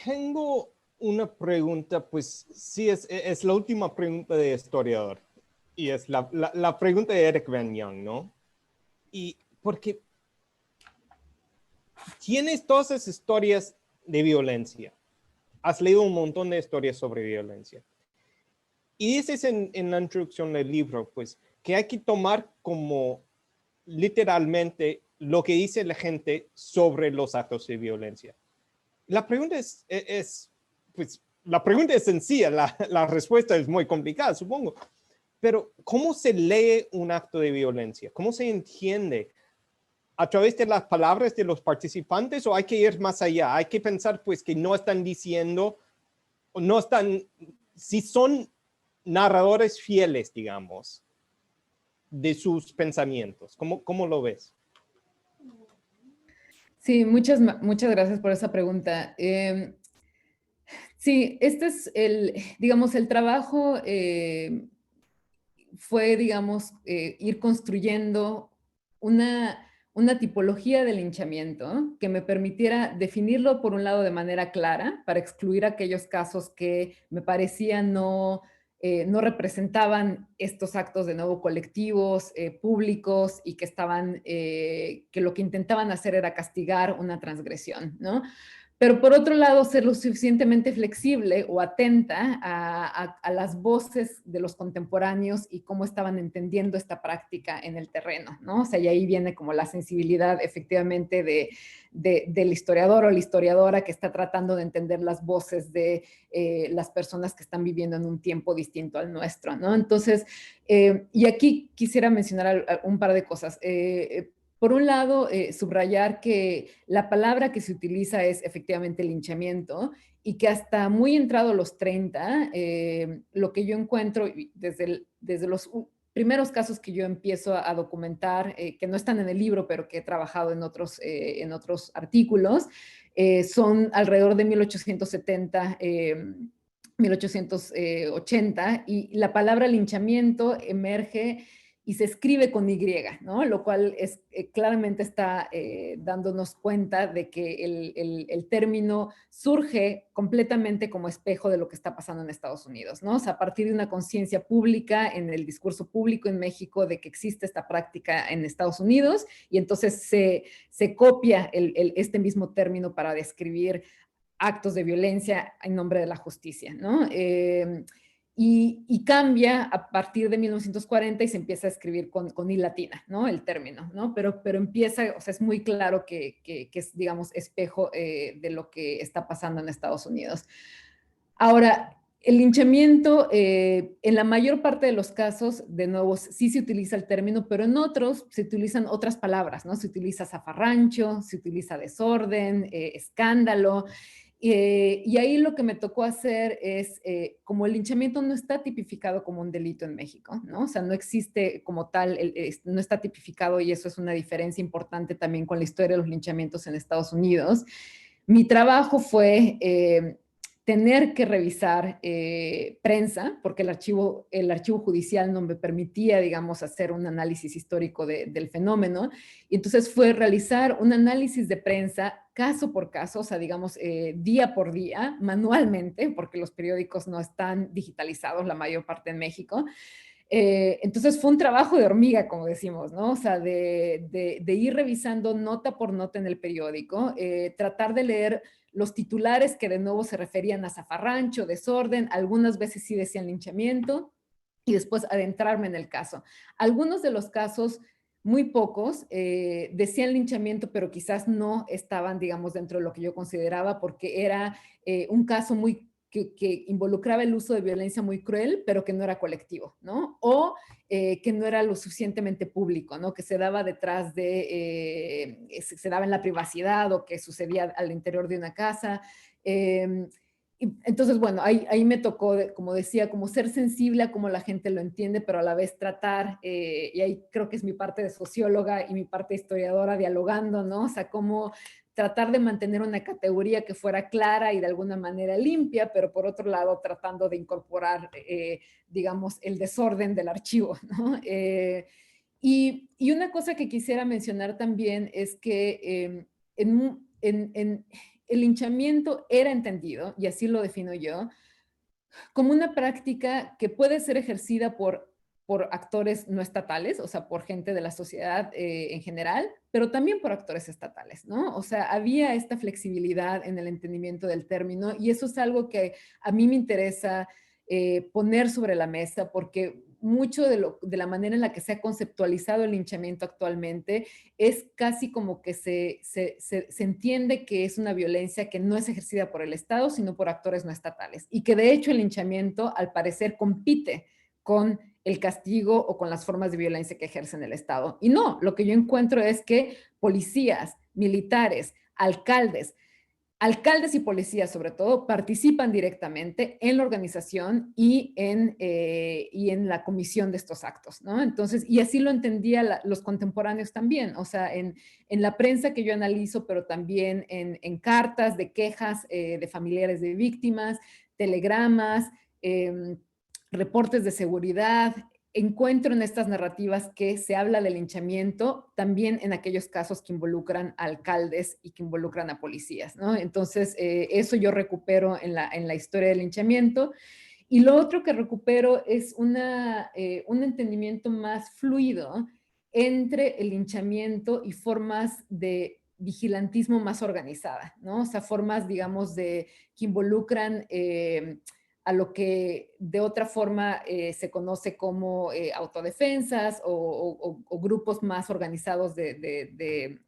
Tengo una pregunta, pues sí, es la última pregunta de historiador. Y es la pregunta de Eric Van Young, ¿no? Y porque tienes todas esas historias de violencia. Has leído un montón de historias sobre violencia. Y dices en la introducción del libro, pues, que hay que tomar como literalmente lo que dice la gente sobre los actos de violencia. La pregunta pues, la pregunta es sencilla, la respuesta es muy complicada, supongo. Pero, ¿cómo se lee un acto de violencia? ¿Cómo se entiende? ¿A través de las palabras de los participantes o hay que ir más allá? Hay que pensar, pues, que no están diciendo, o no están, si son narradores fieles, digamos, de sus pensamientos. ¿Cómo lo ves?
Sí, muchas gracias por esa pregunta. Sí, este es digamos, el trabajo fue, digamos, ir construyendo una tipología de linchamiento que me permitiera definirlo, por un lado, de manera clara, para excluir aquellos casos que me parecían no representaban estos actos de nuevo colectivos, públicos, y que que lo que intentaban hacer era castigar una transgresión, ¿no? Pero por otro lado, ser lo suficientemente flexible o atenta a las voces de los contemporáneos y cómo estaban entendiendo esta práctica en el terreno, ¿no? O sea, y ahí viene como la sensibilidad efectivamente del historiador o la historiadora que está tratando de entender las voces de las personas que están viviendo en un tiempo distinto al nuestro, ¿no? Entonces, y aquí quisiera mencionar un par de cosas. Por un lado, subrayar que la palabra que se utiliza es efectivamente linchamiento, y que hasta muy entrado los 30, lo que yo encuentro desde los primeros casos que yo empiezo a documentar, que no están en el libro, pero que he trabajado en otros artículos, son alrededor de 1870, 1880, y la palabra linchamiento emerge y se escribe con Y, ¿no? Lo cual claramente está dándonos cuenta de que el término surge completamente como espejo de lo que está pasando en Estados Unidos, ¿no? O sea, a partir de una conciencia pública en el discurso público en México de que existe esta práctica en Estados Unidos, y entonces se copia este mismo término para describir actos de violencia en nombre de la justicia, ¿no? Y cambia a partir de 1940 y se empieza a escribir con I latina, ¿no? El término, ¿no? Pero empieza, o sea, es muy claro que es, digamos, espejo de lo que está pasando en Estados Unidos. Ahora, el linchamiento, en la mayor parte de los casos, de nuevo, sí se utiliza el término, pero en otros se utilizan otras palabras, ¿no? Se utiliza zafarrancho, se utiliza desorden, escándalo. Y ahí lo que me tocó hacer es, como el linchamiento no está tipificado como un delito en México, ¿no? O sea, no existe como tal, no está tipificado, y eso es una diferencia importante también con la historia de los linchamientos en Estados Unidos. Mi trabajo fue tener que revisar prensa, porque el archivo judicial no me permitía, digamos, hacer un análisis histórico del fenómeno. Y entonces fue realizar un análisis de prensa caso por caso, o sea, digamos, día por día, manualmente, porque los periódicos no están digitalizados, la mayor parte en México. Entonces fue un trabajo de hormiga, como decimos, ¿no? O sea, de ir revisando nota por nota en el periódico, tratar de leer los titulares que de nuevo se referían a zafarrancho, desorden, algunas veces sí decían linchamiento, y después adentrarme en el caso. Algunos de los casos, muy pocos, decían linchamiento, pero quizás no estaban, digamos, dentro de lo que yo consideraba, porque era un caso que involucraba el uso de violencia muy cruel, pero que no era colectivo, ¿no? O que no era lo suficientemente público, ¿no? Que se daba detrás se daba en la privacidad, o que sucedía al interior de una casa. Entonces, bueno, ahí me tocó, como decía, como ser sensible a cómo la gente lo entiende, pero a la vez tratar, y ahí creo que es mi parte de socióloga y mi parte de historiadora dialogando, ¿no? O sea, cómo tratar de mantener una categoría que fuera clara y de alguna manera limpia, pero por otro lado tratando de incorporar, digamos, el desorden del archivo, ¿no? Y una cosa que quisiera mencionar también es que el linchamiento era entendido, y así lo defino yo, como una práctica que puede ser ejercida por actores no estatales, o sea, por gente de la sociedad en general, pero también por actores estatales, ¿no? O sea, había esta flexibilidad en el entendimiento del término, y eso es algo que a mí me interesa poner sobre la mesa, porque mucho de la manera en la que se ha conceptualizado el linchamiento actualmente es casi como que se entiende que es una violencia que no es ejercida por el Estado, sino por actores no estatales, y que de hecho el linchamiento al parecer compite con el castigo o con las formas de violencia que ejercen el Estado. Y no, lo que yo encuentro es que policías, militares, alcaldes, alcaldes y policías, sobre todo, participan directamente en la organización y en la comisión de estos actos, ¿no? Entonces, y así lo entendían los contemporáneos también, o sea, en la prensa que yo analizo, pero también en cartas de quejas de familiares de víctimas, telegramas, reportes de seguridad. Encuentro en estas narrativas que se habla del linchamiento también en aquellos casos que involucran a alcaldes y que involucran a policías, ¿no? Entonces, eso yo recupero en la historia del linchamiento. Y lo otro que recupero es un entendimiento más fluido entre el linchamiento y formas de vigilantismo más organizada, ¿no? O sea, formas, digamos, que involucran a lo que de otra forma se conoce como autodefensas o grupos más organizados de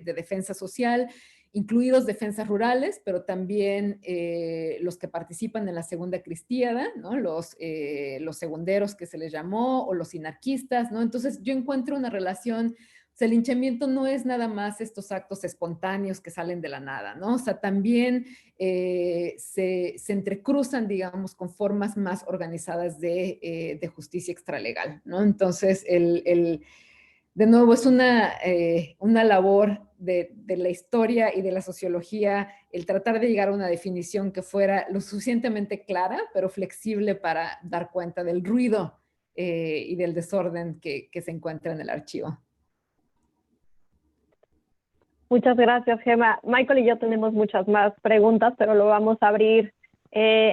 defensa social, incluidos defensas rurales, pero también los que participan en la Segunda Cristiada, ¿no? Los segunderos que se les llamó, o los sinarquistas, ¿no? Entonces yo encuentro una relación. O sea, el linchamiento no es nada más estos actos espontáneos que salen de la nada, ¿no? O sea, también se entrecruzan, digamos, con formas más organizadas de justicia extralegal, ¿no? Entonces, de nuevo, es una labor de la historia y de la sociología el tratar de llegar a una definición que fuera lo suficientemente clara, pero flexible para dar cuenta del ruido y del desorden que se encuentra en el archivo.
Muchas gracias, Gema. Michael y yo tenemos muchas más preguntas, pero lo vamos a abrir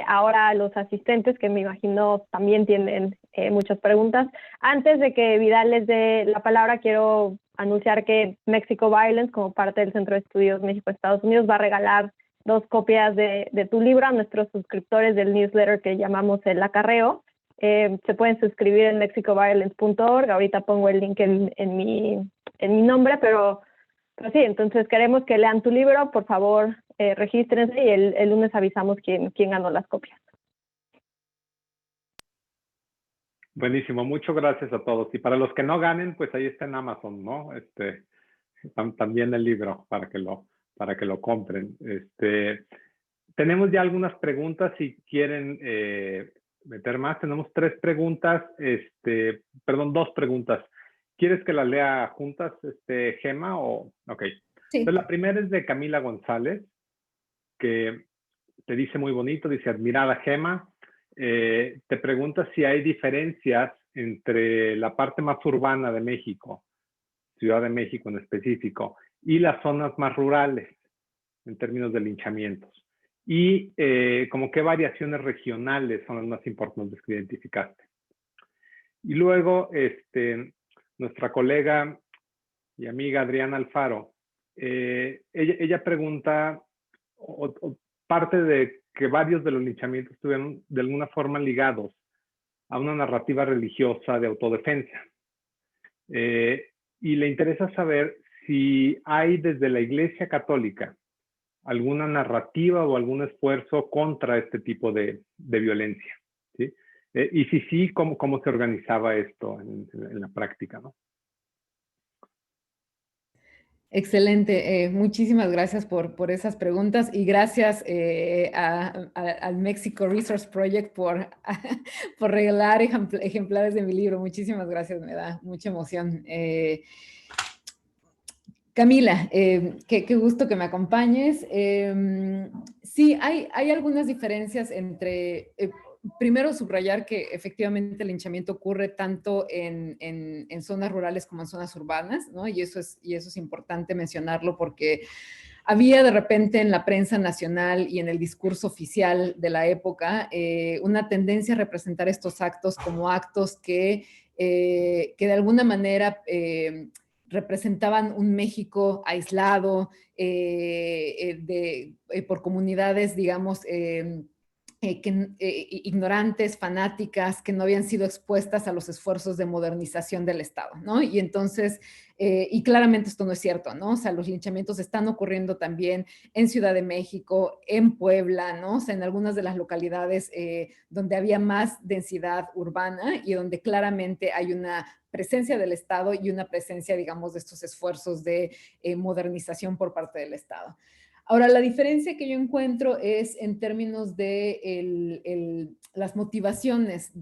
ahora a los asistentes, que me imagino también tienen muchas preguntas. Antes de que Vidal les dé la palabra, quiero anunciar que Mexico Violence, como parte del Centro de Estudios México-Estados Unidos, va a regalar 2 copias de tu libro a nuestros suscriptores del newsletter que llamamos El Acarreo. Se pueden suscribir en mexicoviolence.org. Ahorita pongo el link en mi nombre, pero sí, entonces queremos que lean tu libro. Por favor, regístrense y el lunes avisamos quién ganó las copias.
Buenísimo, muchas gracias a todos. Y para los que no ganen, pues ahí está en Amazon, ¿no? También el libro para que lo compren. Tenemos ya algunas preguntas si quieren meter más. Tenemos 3 preguntas, perdón, 2 preguntas. ¿Quieres que las lea juntas, Gema? Ok.
Sí.
Entonces, la primera es de Camila González, que te dice muy bonito, dice: admirada Gema, te pregunta si hay diferencias entre la parte más urbana de México, Ciudad de México en específico, y las zonas más rurales en términos de linchamientos. Y como qué variaciones regionales son las más importantes que identificaste. Y luego, nuestra colega y amiga Adriana Alfaro, ella pregunta, parte de que varios de los linchamientos estuvieron de alguna forma ligados a una narrativa religiosa de autodefensa. Y le interesa saber si hay desde la Iglesia Católica alguna narrativa o algún esfuerzo contra este tipo de violencia, ¿sí? Y si sí, ¿cómo se organizaba esto en la práctica, ¿no?
Excelente, muchísimas gracias por esas preguntas y gracias al Mexico Resource Project por regalar ejemplares de mi libro. Muchísimas gracias, me da mucha emoción. Camila, qué gusto que me acompañes. Sí, hay algunas diferencias entre... primero, subrayar que efectivamente el linchamiento ocurre tanto en zonas rurales como en zonas urbanas, ¿no? Y eso es importante mencionarlo porque había de repente en la prensa nacional y en el discurso oficial de la época una tendencia a representar estos actos como actos que de alguna manera representaban un México aislado por comunidades, digamos, ignorantes, fanáticas, que no habían sido expuestas a los esfuerzos de modernización del Estado, ¿no? Y entonces, y claramente esto no es cierto, ¿no? O sea, los linchamientos están ocurriendo también en Ciudad de México, en Puebla, ¿no? O sea, en algunas de las localidades donde había más densidad urbana y donde claramente hay una presencia del Estado y una presencia, digamos, de estos esfuerzos de modernización por parte del Estado. Ahora, la diferencia que yo encuentro es en términos de las motivaciones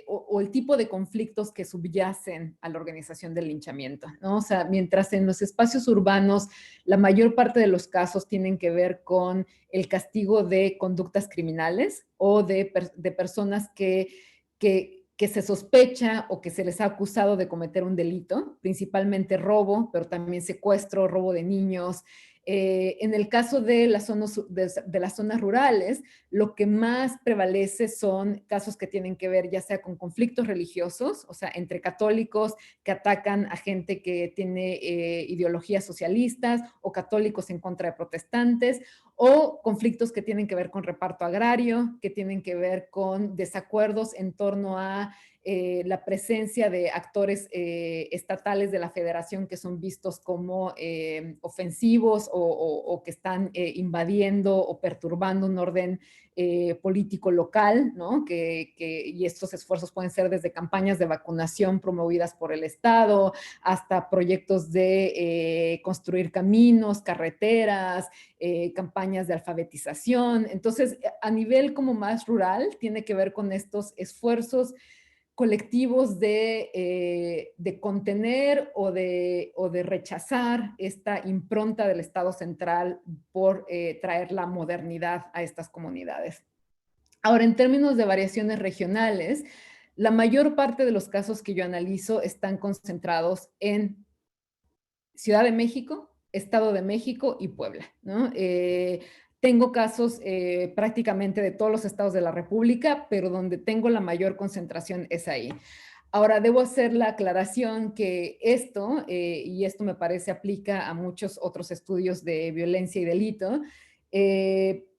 o el tipo de conflictos que subyacen a la organización del linchamiento, ¿no? O sea, mientras en los espacios urbanos la mayor parte de los casos tienen que ver con el castigo de conductas criminales o de personas que se sospecha o que se les ha acusado de cometer un delito, principalmente robo, pero también secuestro, robo de niños. En el caso de las zonas rurales, lo que más prevalece son casos que tienen que ver ya sea con conflictos religiosos, o sea, entre católicos que atacan a gente que tiene ideologías socialistas o católicos en contra de protestantes, o conflictos que tienen que ver con reparto agrario, que tienen que ver con desacuerdos en torno a la presencia de actores estatales de la federación que son vistos como ofensivos o que están invadiendo o perturbando un orden político local, ¿no? Y estos esfuerzos pueden ser desde campañas de vacunación promovidas por el Estado hasta proyectos de construir caminos, carreteras, campañas de alfabetización. Entonces, a nivel como más rural, tiene que ver con estos esfuerzos colectivos de contener o de rechazar esta impronta del Estado central por traer la modernidad a estas comunidades. Ahora, en términos de variaciones regionales, la mayor parte de los casos que yo analizo están concentrados en Ciudad de México, Estado de México y Puebla, ¿no? Tengo casos prácticamente de todos los estados de la República, pero donde tengo la mayor concentración es ahí. Ahora, debo hacer la aclaración que esto, y esto me parece aplica a muchos otros estudios de violencia y delito,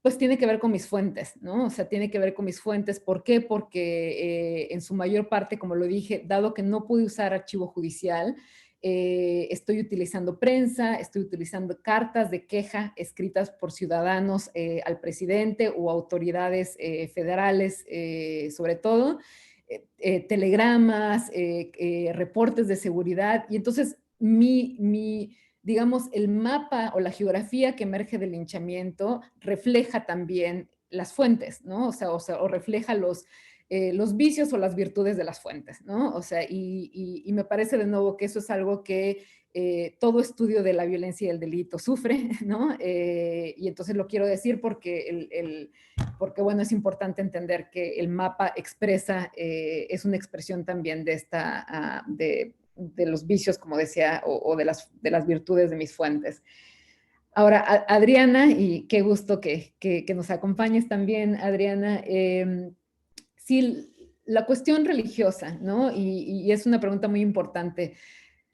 pues tiene que ver con mis fuentes, ¿no? O sea, tiene que ver con mis fuentes. ¿Por qué? Porque en su mayor parte, como lo dije, dado que no pude usar archivo judicial, estoy utilizando prensa, estoy utilizando cartas de queja escritas por ciudadanos al presidente o autoridades federales, sobre todo, telegramas, reportes de seguridad. Y entonces digamos, el mapa o la geografía que emerge del linchamiento refleja también las fuentes, ¿no? O refleja los vicios o las virtudes de las fuentes, ¿no? O sea, y me parece de nuevo que eso es algo que todo estudio de la violencia y el delito sufre, ¿no? Y entonces lo quiero decir porque, porque, bueno, es importante entender que el mapa expresa, es una expresión también de los vicios, como decía, o de las virtudes de mis fuentes. Ahora, Adriana, y qué gusto que nos acompañes también, Adriana. Sí, la cuestión religiosa, ¿no? Y es una pregunta muy importante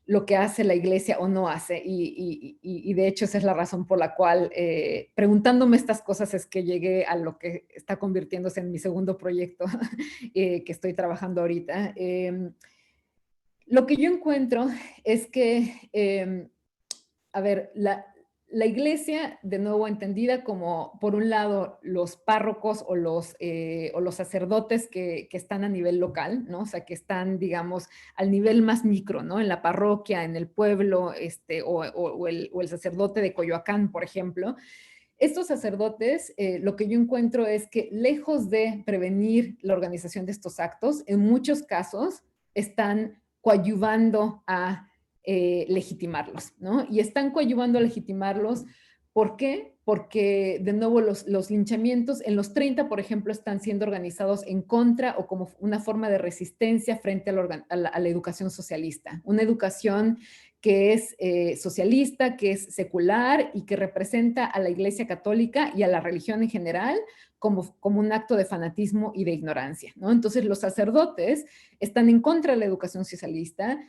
lo que hace la iglesia o no hace. Y de hecho esa es la razón por la cual preguntándome estas cosas es que llegué a lo que está convirtiéndose en mi segundo proyecto que estoy trabajando ahorita. Lo que yo encuentro es que, a ver, la iglesia, de nuevo entendida como, por un lado, los párrocos o los sacerdotes que están a nivel local, ¿no? O sea, que están, digamos, al nivel más micro, ¿no? En la parroquia, en el pueblo, o el sacerdote de Coyoacán, por ejemplo. Estos sacerdotes, lo que yo encuentro es que lejos de prevenir la organización de estos actos, en muchos casos están coadyuvando a legitimarlos, ¿no? Y están coadyuvando a legitimarlos. ¿Por qué? Porque, de nuevo, los linchamientos en los 30, por ejemplo, están siendo organizados en contra o como una forma de resistencia frente a la educación socialista. Una educación que es socialista, que es secular y que representa a la Iglesia Católica y a la religión en general como un acto de fanatismo y de ignorancia, ¿no? Entonces, los sacerdotes están en contra de la educación socialista.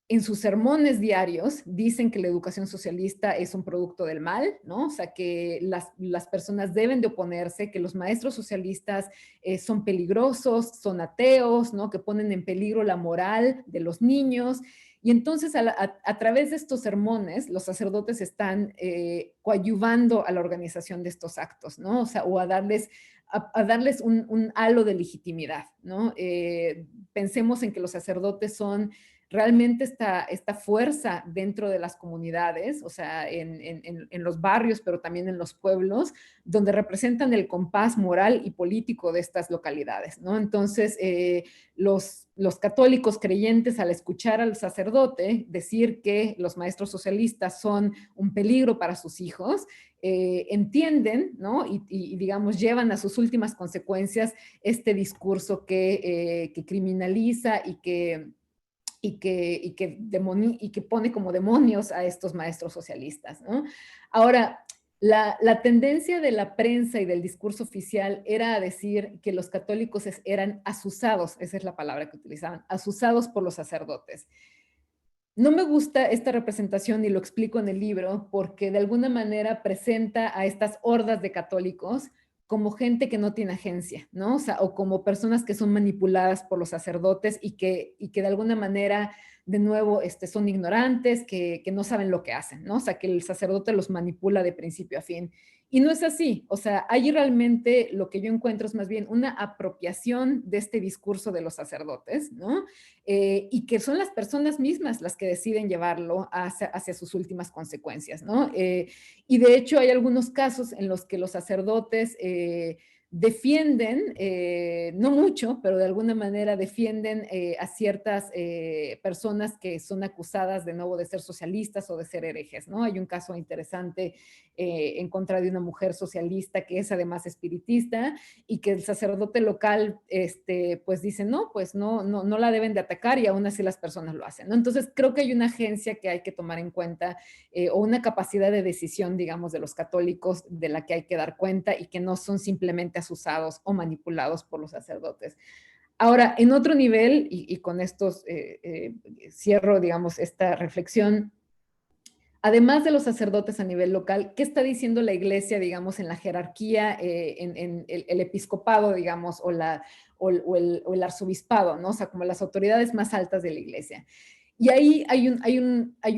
En sus sermones diarios dicen que la educación socialista es un producto del mal, ¿no? O sea, que las personas deben de oponerse, que los maestros socialistas son peligrosos, son ateos, ¿no? Que ponen en peligro la moral de los niños. Y entonces a través de estos sermones, los sacerdotes están coadyuvando a la organización de estos actos, ¿no? O sea, o a darles un halo de legitimidad, ¿no? Pensemos en que los sacerdotes son realmente esta fuerza dentro de las comunidades, o sea, en los barrios, pero también en los pueblos, donde representan el compás moral y político de estas localidades, ¿no? Entonces, los católicos creyentes, al escuchar al sacerdote decir que los maestros socialistas son un peligro para sus hijos, entienden, ¿no? Y digamos, llevan a sus últimas consecuencias este discurso que criminaliza y que pone como demonios a estos maestros socialistas, ¿no? Ahora, la tendencia de la prensa y del discurso oficial era a decir que los católicos eran asusados, esa es la palabra que utilizaban, asusados por los sacerdotes. No me gusta esta representación y lo explico en el libro porque de alguna manera presenta a estas hordas de católicos como gente que no tiene agencia, ¿no? O sea, o como personas que son manipuladas por los sacerdotes y que de alguna manera, de nuevo, son ignorantes, que no saben lo que hacen, ¿no? O sea, que el sacerdote los manipula de principio a fin. Y no es así, o sea, ahí realmente lo que yo encuentro es más bien una apropiación de este discurso de los sacerdotes, ¿no? Y que son las personas mismas las que deciden llevarlo hacia sus últimas consecuencias, ¿no? Y de hecho hay algunos casos en los que los sacerdotes defienden, no mucho, pero de alguna manera defienden a ciertas personas que son acusadas de nuevo de ser socialistas o de ser herejes, ¿no? Hay un caso interesante en contra de una mujer socialista que es además espiritista y que el sacerdote local pues dice, no, pues no la deben de atacar y aún así las personas lo hacen, ¿no? Entonces creo que hay una agencia que hay que tomar en cuenta o una capacidad de decisión, digamos, de los católicos de la que hay que dar cuenta y que no son simplemente asusados o manipulados por los sacerdotes. Ahora, en otro nivel, y con estos cierro, digamos, esta reflexión, además de los sacerdotes a nivel local, ¿qué está diciendo la iglesia, digamos, en la jerarquía, en el episcopado, digamos, o el arzobispado, ¿no? O sea, como las autoridades más altas de la iglesia. Y ahí hay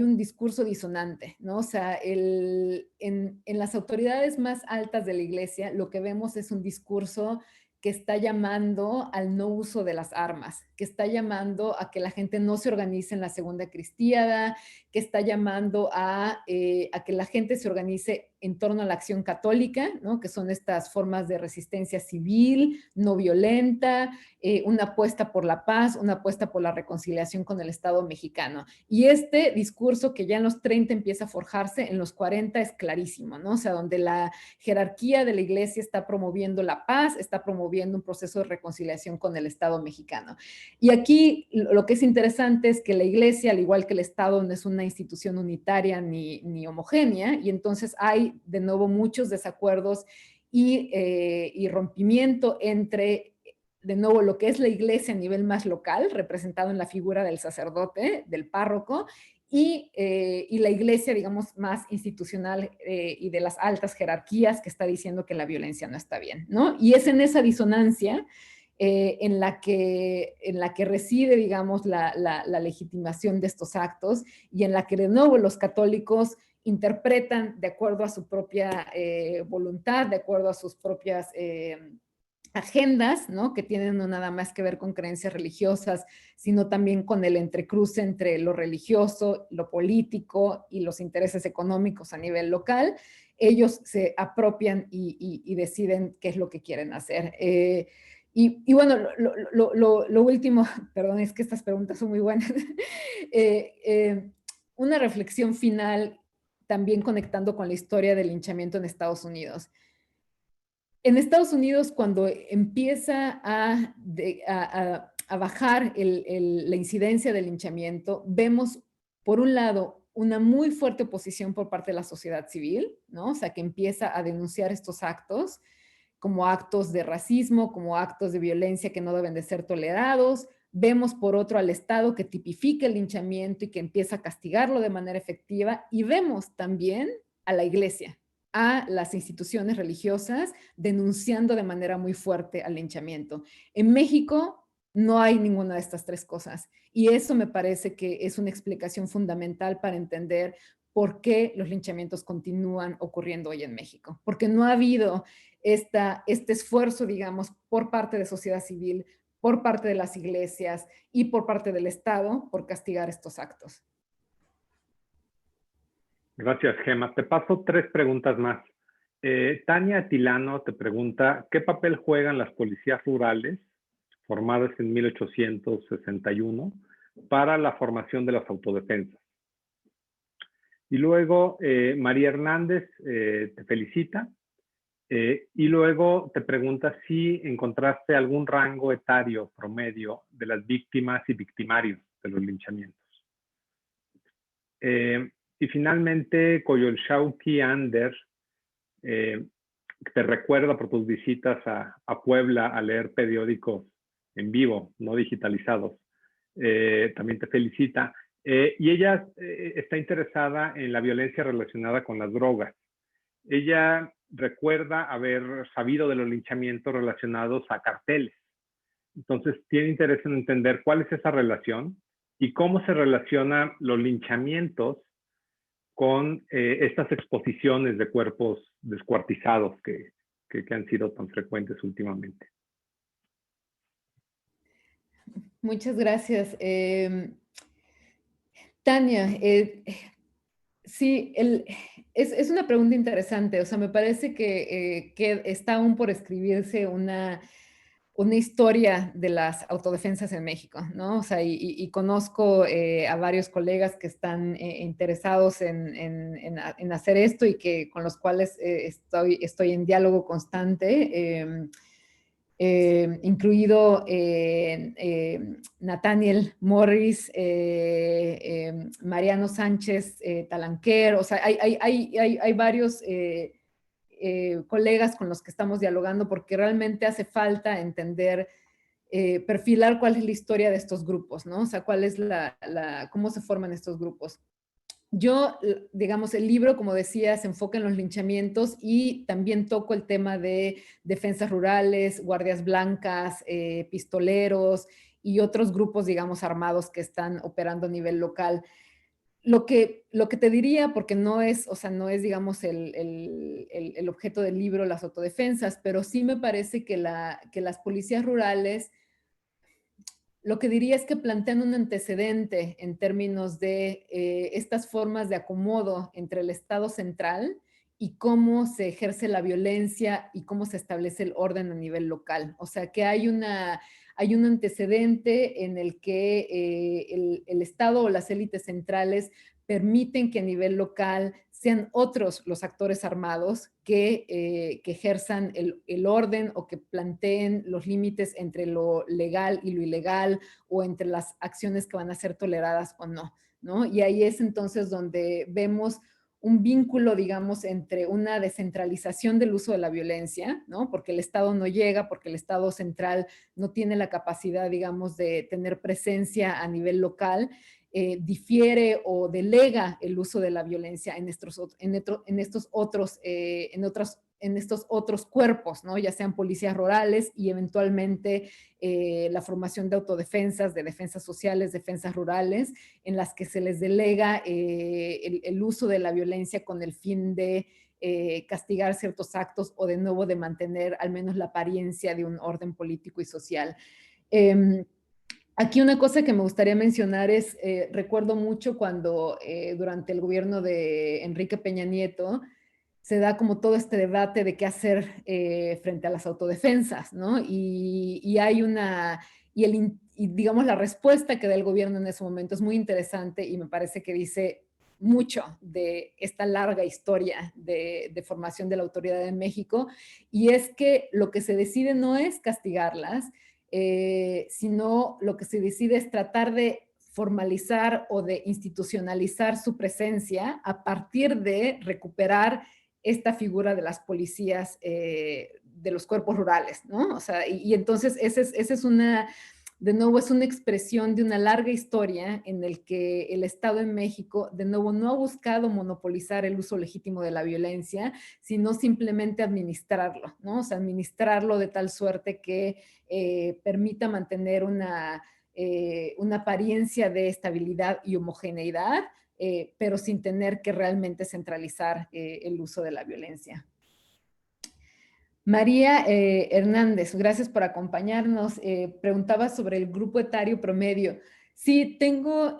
un discurso disonante, ¿no? O sea, en las autoridades más altas de la iglesia, lo que vemos es un discurso que está llamando al no uso de las armas, que está llamando a que la gente no se organice en la segunda cristiada, que está llamando a que la gente se organice en torno a la acción católica, ¿no? Que son estas formas de resistencia civil, no violenta, una apuesta por la paz, una apuesta por la reconciliación con el Estado mexicano. Y este discurso que ya en los 30 empieza a forjarse, en los 40 es clarísimo, ¿no? O sea, donde la jerarquía de la iglesia está promoviendo la paz, está promoviendo un proceso de reconciliación con el Estado mexicano. Y aquí lo que es interesante es que la iglesia, al igual que el Estado, no es una institución unitaria ni homogénea, y entonces hay de nuevo muchos desacuerdos y rompimiento entre, de nuevo, lo que es la iglesia a nivel más local, representado en la figura del sacerdote, del párroco, y la iglesia, digamos, más institucional y de las altas jerarquías que está diciendo que la violencia no está bien, ¿no? Y es en esa disonancia en la que reside, digamos, la legitimación de estos actos y en la que de nuevo los católicos interpretan de acuerdo a su propia voluntad, de acuerdo a sus propias agendas, ¿no? Que tienen no nada más que ver con creencias religiosas, sino también con el entrecruce entre lo religioso, lo político y los intereses económicos a nivel local. Ellos se apropian y deciden qué es lo que quieren hacer. Y bueno, lo último, perdón, es que estas preguntas son muy buenas. Una reflexión final, también conectando con la historia del linchamiento en Estados Unidos. En Estados Unidos, cuando empieza a bajar la incidencia del linchamiento, vemos, por un lado, una muy fuerte oposición por parte de la sociedad civil, ¿no? O sea, que empieza a denunciar estos actos como actos de racismo, como actos de violencia que no deben de ser tolerados. Vemos, por otro, al Estado que tipifica el linchamiento y que empieza a castigarlo de manera efectiva. Y vemos también a la iglesia, a las instituciones religiosas denunciando de manera muy fuerte al linchamiento. En México no hay ninguna de estas tres cosas y eso me parece que es una explicación fundamental para entender por qué los linchamientos continúan ocurriendo hoy en México, porque no ha habido este esfuerzo, digamos, por parte de sociedad civil por parte de las iglesias y por parte del Estado por castigar estos actos.
Gracias, Gema. Te paso 3 preguntas más. Tania Atilano te pregunta, ¿qué papel juegan las policías rurales formadas en 1861 para la formación de las autodefensas? Y luego María Hernández te felicita y luego te pregunta si encontraste algún rango etario promedio de las víctimas y victimarios de los linchamientos. Y finalmente, Coyolxauhqui Ander te recuerda por tus visitas a Puebla a leer periódicos en vivo, no digitalizados. También te felicita. Y ella está interesada en la violencia relacionada con las drogas. Ella recuerda haber sabido de los linchamientos relacionados a carteles. Entonces, tiene interés en entender cuál es esa relación y cómo se relacionan los linchamientos con estas exposiciones de cuerpos descuartizados que han sido tan frecuentes últimamente.
Muchas gracias. Tania, sí, es una pregunta interesante. O sea, me parece que está aún por escribirse una historia de las autodefensas en México, ¿no? O sea, y conozco a varios colegas que están interesados en hacer esto y con los cuales estoy en diálogo constante. Incluido Nathaniel Morris, Mariano Sánchez Talanquer, o sea, hay varios colegas con los que estamos dialogando porque realmente hace falta entender, perfilar cuál es la historia de estos grupos, ¿no? O sea, cuál es cómo se forman estos grupos. Yo, digamos, el libro, como decía, se enfoca en los linchamientos y también toco el tema de defensas rurales, guardias blancas, pistoleros y otros grupos, digamos, armados que están operando a nivel local. Lo que te diría, porque no es, o sea, no es, digamos, el objeto del libro, las autodefensas, pero sí me parece que las policías rurales, lo que diría es que plantean un antecedente en términos de estas formas de acomodo entre el Estado central y cómo se ejerce la violencia y cómo se establece el orden a nivel local. O sea, que hay un antecedente en el que el Estado o las élites centrales permiten que a nivel local sean otros los actores armados que ejerzan el orden o que planteen los límites entre lo legal y lo ilegal o entre las acciones que van a ser toleradas o no, ¿no? Y ahí es entonces donde vemos un vínculo, digamos, entre una descentralización del uso de la violencia, ¿no? Porque el Estado no llega, porque el Estado central no tiene la capacidad, digamos, de tener presencia a nivel local, difiere o delega el uso de la violencia en estos otros cuerpos, ¿no? Ya sean policías rurales y eventualmente la formación de autodefensas, de defensas sociales, defensas rurales, en las que se les delega el uso de la violencia con el fin de castigar ciertos actos o de nuevo de mantener al menos la apariencia de un orden político y social. Aquí una cosa que me gustaría mencionar es, recuerdo mucho cuando durante el gobierno de Enrique Peña Nieto se da como todo este debate de qué hacer frente a las autodefensas, ¿no? Y digamos la respuesta que da el gobierno en ese momento es muy interesante y me parece que dice mucho de esta larga historia de formación de la autoridad en México, y es que lo que se decide no es castigarlas, sino lo que se decide es tratar de formalizar o de institucionalizar su presencia a partir de recuperar esta figura de las policías de los cuerpos rurales, ¿no? O sea, y entonces esa es de nuevo, es una expresión de una larga historia en el que el Estado en México, de nuevo, no ha buscado monopolizar el uso legítimo de la violencia, sino simplemente administrarlo, ¿no? O sea, administrarlo de tal suerte que permita mantener una apariencia de estabilidad y homogeneidad, pero sin tener que realmente centralizar el uso de la violencia. María Hernández, gracias por acompañarnos. Preguntaba sobre el grupo etario promedio. Sí, tengo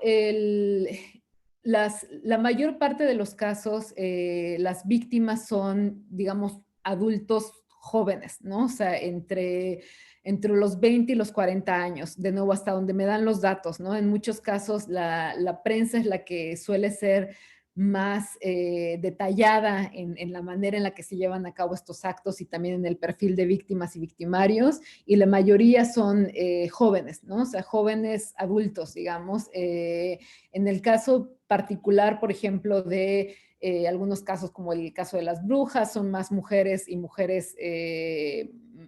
la mayor parte de los casos, las víctimas son, digamos, adultos jóvenes, ¿no? O sea, entre los 20 y los 40 años, de nuevo, hasta donde me dan los datos, ¿no? En muchos casos la prensa es la que suele ser más detallada en la manera en la que se llevan a cabo estos actos y también en el perfil de víctimas y victimarios, y la mayoría son jóvenes, ¿no? O sea, jóvenes adultos, digamos. En el caso particular, por ejemplo, de algunos casos como el caso de las brujas, son más mujeres y mujeres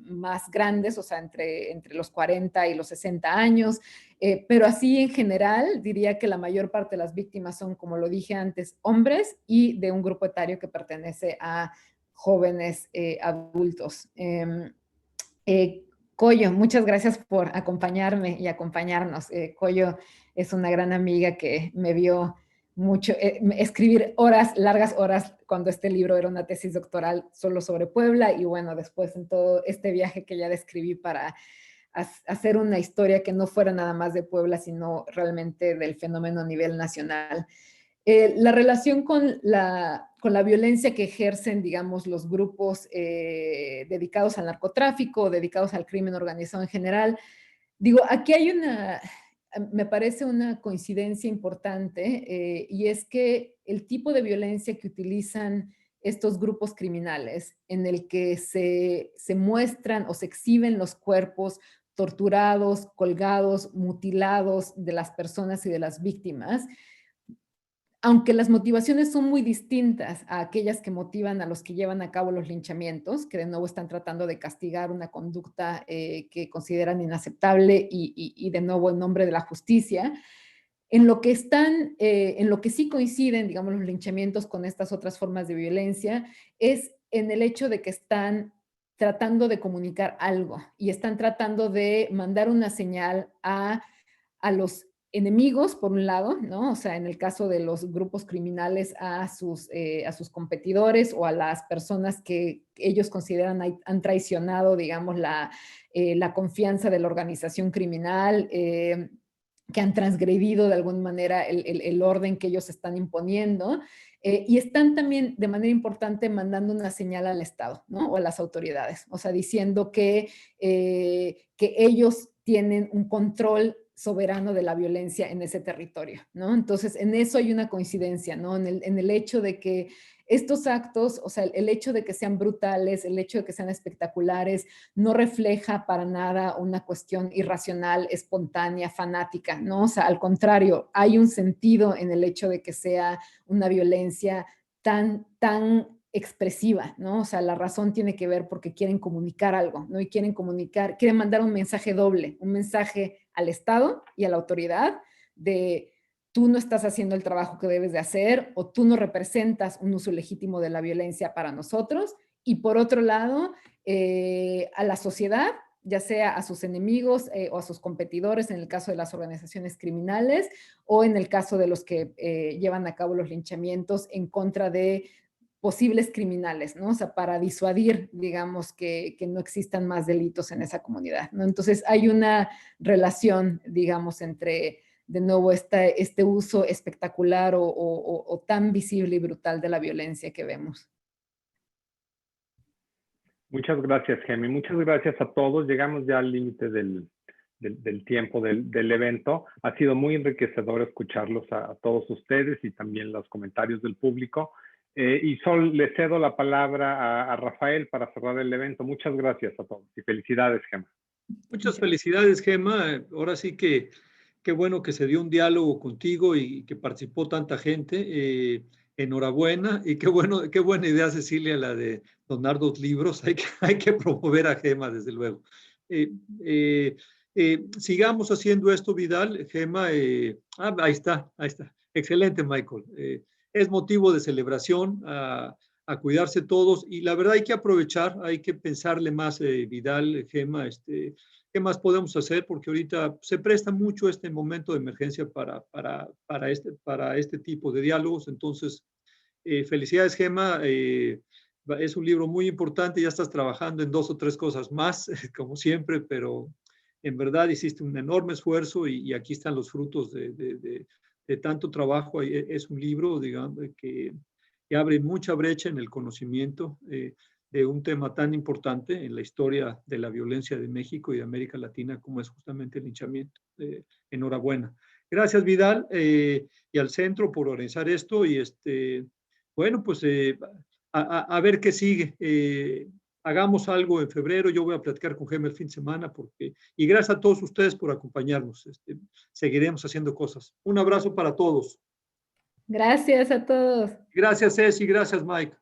más grandes, o sea, entre los 40 y los 60 años. Pero así en general diría que la mayor parte de las víctimas son, como lo dije antes, hombres y de un grupo etario que pertenece a jóvenes adultos. Coyo, muchas gracias por acompañarme y acompañarnos. Coyo es una gran amiga que me vio mucho escribir horas, largas horas, cuando este libro era una tesis doctoral solo sobre Puebla, y bueno, después en todo este viaje que ya describí para hacer una historia que no fuera nada más de Puebla, sino realmente del fenómeno a nivel nacional. La relación con la violencia que ejercen, digamos, los grupos dedicados al narcotráfico, dedicados al crimen organizado en general. Digo, aquí hay me parece una coincidencia importante, y es que el tipo de violencia que utilizan estos grupos criminales, en el que se muestran o se exhiben los cuerpos torturados, colgados, mutilados de las personas y de las víctimas, aunque las motivaciones son muy distintas a aquellas que motivan a los que llevan a cabo los linchamientos, que de nuevo están tratando de castigar una conducta que consideran inaceptable y de nuevo en nombre de la justicia, en lo que sí coinciden, digamos, los linchamientos con estas otras formas de violencia, es en el hecho de que están tratando de comunicar algo y están tratando de mandar una señal a los enemigos, por un lado, ¿no? O sea, en el caso de los grupos criminales, a sus competidores o a las personas que ellos consideran han traicionado, digamos, la confianza de la organización criminal, que han transgredido de alguna manera el orden que ellos están imponiendo, y están también de manera importante mandando una señal al Estado, ¿no? O a las autoridades, o sea, diciendo que ellos tienen un control soberano de la violencia en ese territorio, ¿no? Entonces, en eso hay una coincidencia, ¿no? En el hecho de que estos actos, o sea, el hecho de que sean brutales, el hecho de que sean espectaculares, no refleja para nada una cuestión irracional, espontánea, fanática, ¿no? O sea, al contrario, hay un sentido en el hecho de que sea una violencia tan expresiva, ¿no? O sea, la razón tiene que ver porque quieren comunicar algo, ¿no? Y quieren mandar un mensaje doble, un mensaje al Estado y a la autoridad de tú no estás haciendo el trabajo que debes de hacer, o tú no representas un uso legítimo de la violencia para nosotros, y por otro lado, a la sociedad, ya sea a sus enemigos o a sus competidores en el caso de las organizaciones criminales, o en el caso de los que llevan a cabo los linchamientos en contra de posibles criminales, ¿no? O sea, para disuadir, digamos, que no existan más delitos en esa comunidad, ¿no? Entonces hay una relación, digamos, entre, de nuevo, este uso espectacular o tan visible y brutal de la violencia que vemos.
Muchas gracias, Gemi. Muchas gracias a todos. Llegamos ya al límite del tiempo del evento. Ha sido muy enriquecedor escucharlos a todos ustedes y también los comentarios del público. Y le cedo la palabra a Rafael para cerrar el evento. Muchas gracias a todos y felicidades, Gema.
Muchas felicidades, Gema. Ahora sí que qué bueno que se dio un diálogo contigo y que participó tanta gente. Enhorabuena, y qué buena idea, Cecilia, la de donar 2 libros. Hay que promover a Gema, desde luego. Sigamos haciendo esto, Vidal. Gema, ahí está. Excelente, Michael. Es motivo de celebración, a cuidarse todos, y la verdad hay que aprovechar, hay que pensarle más, Vidal, Gema, ¿qué más podemos hacer? Porque ahorita se presta mucho este momento de emergencia para este tipo de diálogos. Entonces, felicidades, Gema. Es un libro muy importante, ya estás trabajando en 2 o 3 cosas más, como siempre, pero en verdad hiciste un enorme esfuerzo y aquí están los frutos de tanto trabajo. Es un libro, digamos, que abre mucha brecha en el conocimiento de un tema tan importante en la historia de la violencia de México y de América Latina, como es justamente el linchamiento. Enhorabuena. Gracias, Vidal, y al centro por organizar esto. Y bueno, pues a ver qué sigue. Hagamos algo en febrero. Yo voy a platicar con Gema el fin de semana. Y gracias a todos ustedes por acompañarnos. Seguiremos haciendo cosas. Un abrazo para todos.
Gracias a todos.
Gracias, Ceci. Gracias, Mike.